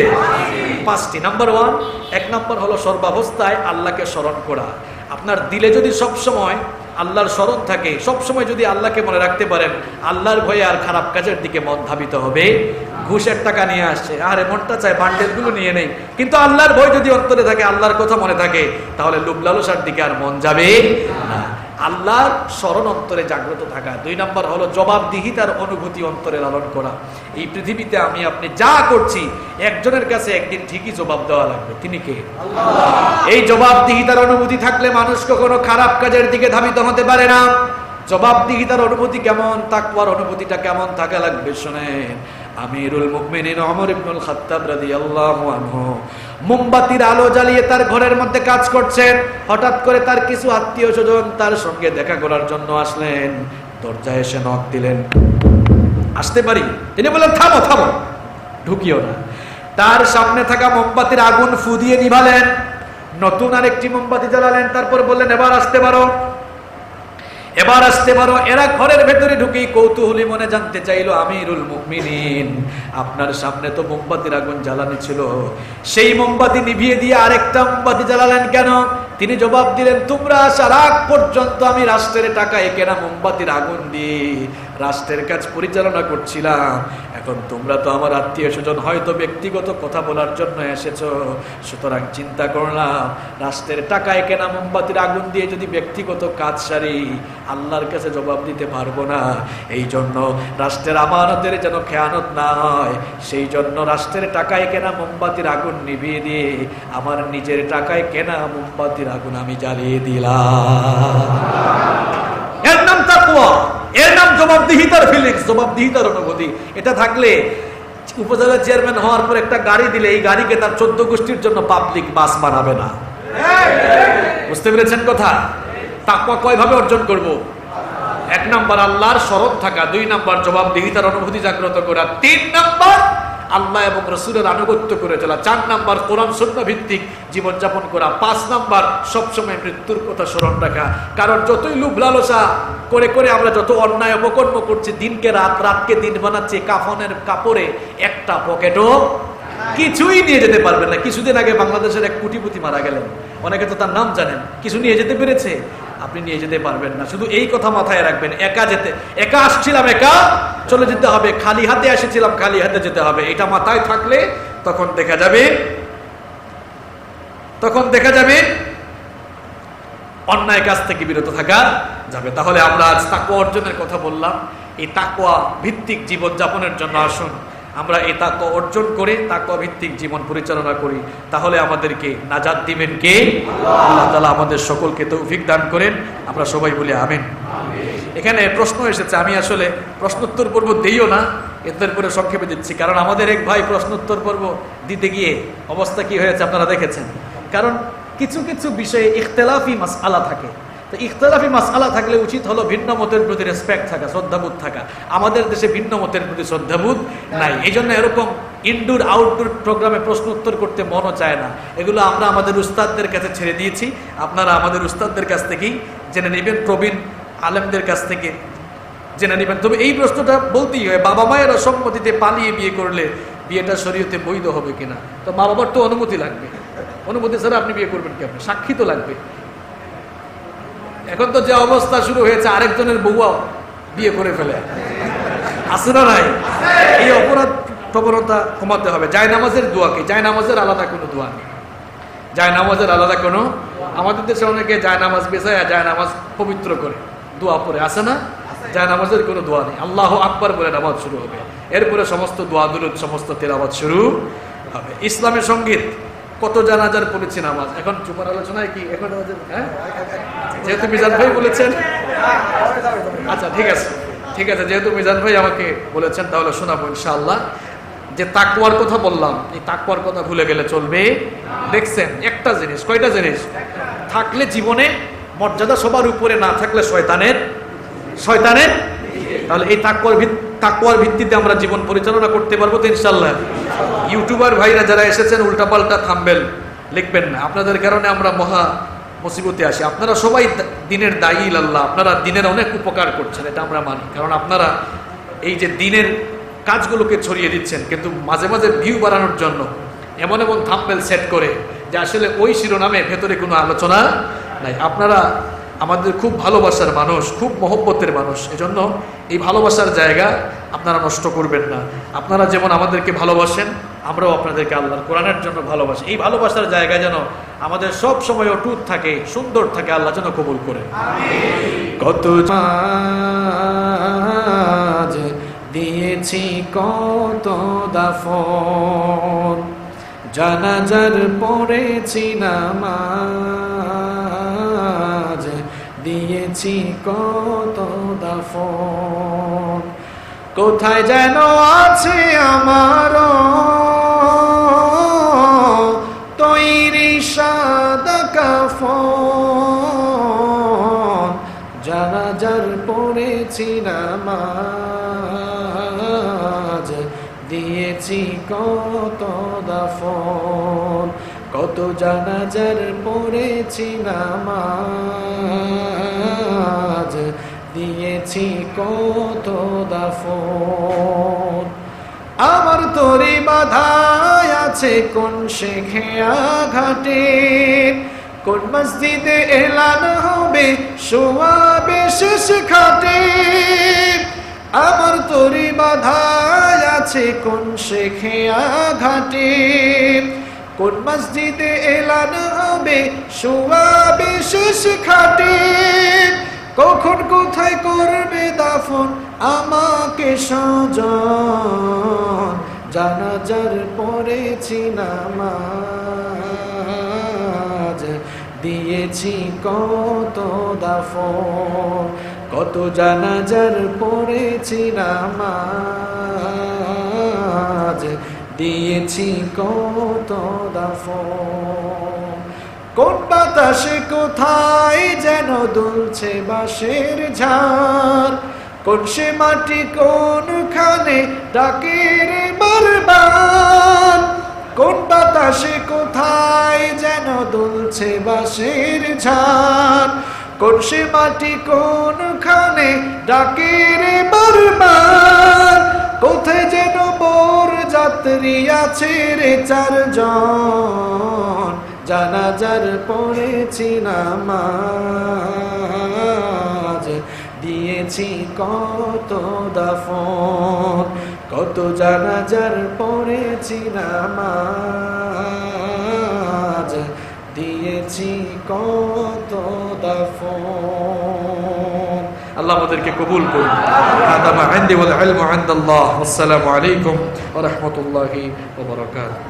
Speaker 2: 5টি। নাম্বার 1, 1 নাম্বার হলো সর্বাবস্থায় আল্লাহকে স্মরণ করা। আপনার দিলে যদি সব সময় আল্লাহর স্মরণ থাকে, সব সময় যদি আল্লাহকে মনে রাখতে পারেন, আল্লাহর ভয়ে আর খারাপ কাজের দিকে মন ধাবিত হবে। ঘুষের টাকা নিয়ে আসছে, আরে মনটা চায় বান্ডেলগুলো নিয়ে নেই, কিন্তু আল্লাহর ভয় যদি অন্তরে থাকে, আল্লাহর কথা মনে থাকে, তাহলে লোভ লালসার দিকে আর মন যাবে না। আল্লাহর স্মরণ অন্তরে জাগ্রত থাকা। 2 নাম্বার হলো জবাবদিহিতার অনুভূতি অন্তরে লালন করা। এই পৃথিবীতে আমি আপনি যা করছি, একজনের কাছে একদিন ঠিকই জবাব দেওয়া লাগবে। তিনি কে? আল্লাহ। এই জবাবদিহিতার অনুভূতি থাকলে মানুষ কখনো খারাপ কাজের দিকে ধাবিত হতে পারে না। জবাবদিহিতার অনুভূতি কেমন, তাকওয়ার অনুভূতিটা কেমন থাকা লাগবে শুনেন। আমিরুল মুমিনিন ওমর ইবনুল খাত্তাব রাদিয়াল্লাহু আনহু মোমবাতির আলো জ্বালিয়ে তার ঘরের মধ্যে কাজ করছেন। হঠাৎ করে তার কিছু আত্মীয় স্বজন তার সঙ্গে দেখা করার জন্য আসলেন। দরজায় এসে নক দিলেন, আসতে পারি? তিনি বললেন, থামো থামো, ঢুকিও না। তার সামনে থাকা মোমবাতির আগুন ফু দিয়ে নিভালেন, নতুন আরেকটি মোমবাতি জ্বালালেন, তারপর বললেন, এবার আসতে পারো, এবার আসতে পারো। এরা ঘরের ভেতরে ঢুকেই কৌতূহলী মনে জানতে চাইলো, আমিরুল মুমিনিন, আপনার সামনে তো মোমবাতির আগুন জ্বালানো ছিল, সেই মোমবাতি নিভিয়ে দিয়ে আরেকটা মোমবাতি জ্বালালেন কেন? তিনি জবাব দিলেন, তোমরা আসার আগ পর্যন্ত আমি রাষ্ট্রের টাকায় কেনা মোমবাতির আগুন দিয়ে রাষ্ট্রের কাজ পরিচালনা করছিলাম। এখন তোমরা তো আমার আত্মীয় স্বজন, হয়তো ব্যক্তিগত কথা বলার জন্য এসেছো, সুতরাং চিন্তা করলাম রাষ্ট্রের টাকায় কেনা মোমবাতির আগুন দিয়ে যদি ব্যক্তিগত কাজ সারি, আল্লাহর কাছে জবাব দিতে পারবো না। এই জন্য রাষ্ট্রের আমানতের যেন খেয়ানত না হয়, সেই জন্য রাষ্ট্রের টাকায় কেনা মোমবাতির আগুন নিভিয়ে দিয়ে আমার নিজের টাকায় কেনা মোমবাতির আগুন আমি জ্বালিয়ে দিলাম। এর নাম তাকওয়া, এর নাম জবাবদিহিতার ফিলিংস, জবাবদিহিতার অনুভূতি। এটা থাকলে উপজেলা চেয়ারম্যান হওয়ার পর একটা গাড়ি দিলে এই গাড়িকে তার 14 গোষ্ঠীর জন্য পাবলিক বাস বানাবে না। বুঝতে পেরেছেন কথা? তাকওয়া কয়ভাবে অর্জন করব? 1 নাম্বার আল্লাহর স্মরণ থাকা, 2 নাম্বার জবাবদিহিতার অনুভূতি জাগ্রত করা, 3 নাম্বার আল্লাহ এবং রসুলের আনুগত্য করে চলা, 4 নাম্বার কোরআন সুন্নাহ ভিত্তিক জীবনযাপন করা, 5 নাম্বার সবসময় মৃত্যুর কথা স্মরণ রাখা। কারণ যতই লোভ লালসা করে করে আমরা যত অন্যায় অপকর্ম করছি, দিনকে রাত, রাতকে দিন বানাচ্ছি, কাফনের কাপড়ে একটা পকেটও কিছুই নিয়ে যেতে পারবেন না। কিছুদিন আগে বাংলাদেশের এক কোটিপতি মারা গেলেন, অনেকে তো তার নাম জানেন, কিছু নিয়ে যেতে পেরেছে? আপনি নিয়ে যেতে পারবেন না। শুধু এই কথা মাথায় রাখবেন, একা আসছিলাম, একা চলে যেতে হবে, খালি হাতে এসেছিলাম, খালি হাতে যেতে হবে। এটা মাথায় থাকলে তখন দেখা যাবে অন্যায় কাজ থেকে বিরত থাকা যাবে। তাহলে আমরা আজ তাকওয়া অর্জনের কথা বললাম। এই তাকওয়া ভিত্তিক জীবন যাপনের জন্য আসুন আমরা এই তাকওয়া অর্জন করে তাকওয়া ভিত্তিক জীবন পরিচালনা করি। তাহলে আমাদেরকে নাজাত দিবেন কে? আল্লাহ তাআলা আমাদের সকলকে তৌফিক দান করেন। আমরা সবাই বলি আমিন। এখানে প্রশ্ন এসেছে, আমি আসলে প্রশ্নোত্তর পর্ব দিইও না, এদের পরে সংক্ষেপে দিচ্ছি। কারণ আমাদের এক ভাই প্রশ্নোত্তর পর্ব দিতে গিয়ে অবস্থা কি হয়েছে আপনারা দেখেছেন। কারণ কিছু কিছু বিষয়ে ইখতিলাফি মাসআলা থাকে। তো ইখতিলাফি মাসআলা থাকলে উচিত হলো ভিন্ন মতের প্রতি রেসপেক্ট থাকা, শ্রদ্ধাবোধ থাকা। আমাদের দেশে ভিন্ন মতের প্রতি শ্রদ্ধাবোধ নাই, এই জন্য এরকম ইনডোর আউটডোর প্রোগ্রামে প্রশ্ন উত্তর করতে মনও চায় না। এগুলো আমরা আমাদের উস্তাদদের কাছে ছেড়ে দিয়েছি। আপনারা আমাদের উস্তাদদের কাছ থেকেই জেনে নেবেন, প্রবীণ আলেমদের কাছ থেকে জেনে নেবেন। তবে এই প্রশ্নটা বলতেই হয়, বাবা মায়ের অসম্মতিতে পালিয়ে বিয়ে করলে বিয়েটা শরীয়তে বৈধ হবে কিনা? তো মা বাবার তো অনুমতি লাগবে, অনুমতি ছাড়া আপনি বিয়ে করবেন কি? আপনি সাক্ষী তো লাগবে। এখন তো যে অবস্থা শুরু হয়েছে, আরেকজনের বউয়াও বিয়ে করে ফেলে, আছে না নাই? এই অপরাধ প্রবণতা কমাতে হবে। জায়নামাজের দোয়া কি? জায়নামাজের আলাদা কোনো দোয়া নেই, জায়নামাজের আলাদা কোনো, আমাদের দেশে অনেকে জায়নামাজ বেচায় জায়নামাজ পবিত্র করে দোয়া পড়ে, আছে না? জায়নামাজের কোনো দোয়া নেই। আল্লাহু আকবার বলে নামাজ শুরু হবে, এরপরে সমস্ত দোয়া দুরূদ, সমস্ত তেলাওয়াত শুরু হবে। ইসলামের সঙ্গীত কত জানাজার পড়েছি নামাজ, এখন চুপার আলোচনায় কি এখন? হ্যাঁ, যেহেতু মিজান ভাই বলেছেন, আচ্ছা ঠিক আছে, যেহেতু মিজান ভাই আমাকে বলেছেন তাহলে শোনাবো ইনশাআল্লাহ। যে তাকওয়ার কথা বললাম, এই তাকওয়ার কথা ভুলে গেলে চলবে। দেখছেন একটা জিনিস, কয়টা জিনিস থাকলে জীবনে মর্যাদা সবার উপরে, না থাকলে শয়তানের। তাহলে এই তাকওয়ার ভিত্তিতে আমরা জীবন পরিচালনা করতে পারবো তো ইনশাআল্লাহ। ইউটিউবার ভাইরা যারা এসেছেন উল্টাপাল্টা থাম্বনেল লিখবেন না, আপনাদের কারণে আমরা মহা মুসিবতে আসি। আপনারা সবাই দিনের দায়ী আল্লাহ, আপনারা দিনের অনেক উপকার করছেন, এটা আমরা মানি। কারণ আপনারা এই যে দিনের কাজগুলোকে ছড়িয়ে দিচ্ছেন, কিন্তু মাঝে মাঝে ভিউ বাড়ানোর জন্য এমন এমন থাম্বনেল সেট করে যে আসলে ওই শিরোনামে ভেতরে কোনো আলোচনা নাই। আপনারা আমাদের খুব ভালোবাসার মানুষ, খুব মহব্বতের মানুষ, এজন্য এই ভালোবাসার জায়গা আপনারা নষ্ট করবেন না। আপনারা যেমন আমাদেরকে ভালোবাসেন, আমরাও আপনাদেরকে আল্লাহর কোরআনের জন্য ভালোবাসি। এই ভালোবাসার জায়গা যেন আমাদের সব সময় অটুট থাকে, সুন্দর থাকে, আল্লাহ যেন কবুল করে। কত দিয়েছি, কত দাফন, জানাজার পড়েছি নামাজ, দিয়েছি কত দাফন। কোথায় যেন আছে আমার তৈরি সাদা কাফন, জানাজার পড়েছি নামাজ, দিয়েছি কত দাফন। কত জানাজার পড়েছি নামাজ, দিয়েছি কত দাফন। আমার তরি বাধায় আছে কোন শেখেয়া ঘাটে, কোন মসজিদে এলান হবে শোয়াবে শেষ খাটে। আমার তরি বাধায় আছে কোন শেখেয়া ঘাটে, কোন মসজিদে এলান হবে শোয়াবে শেষ খাটে। কখন কোথায় করবে দাফন আমাকে সজন, জানাজার পড়েছি নামাজ, দিয়েছি কত দাফন। কত জানাজার পড়েছি নামাজ, দিয়েছি কত দাফন। কোন বাতাসে কোথায় যেন দুলছে বাঁশের ঝাড়, কোন সে মাটি কোনখানে ডাকে রে কুরবান, কোন বাতাসে কোথায় যেন দুলছে বাঁশের ঝান, কোন সে মাটি কোনখানে ডাকে রে বারবার, কোথায় যেন বর যাত্রী আছে রে চারজন, জানাজার পড়েছি নামাজ, দিয়েছি কত দাফন, কত জানাজার পড়েছি নামাজ, দিয়েছি কত দাফন। আল্লাহ আমাদেরকে কবুল করুন। হাদা মা ইনদি ওয়াল ইলমু ইনদাল্লাহ। আসসালামু আলাইকুম ওয়া রাহমাতুল্লাহি ওয়া বারাকাতুহু।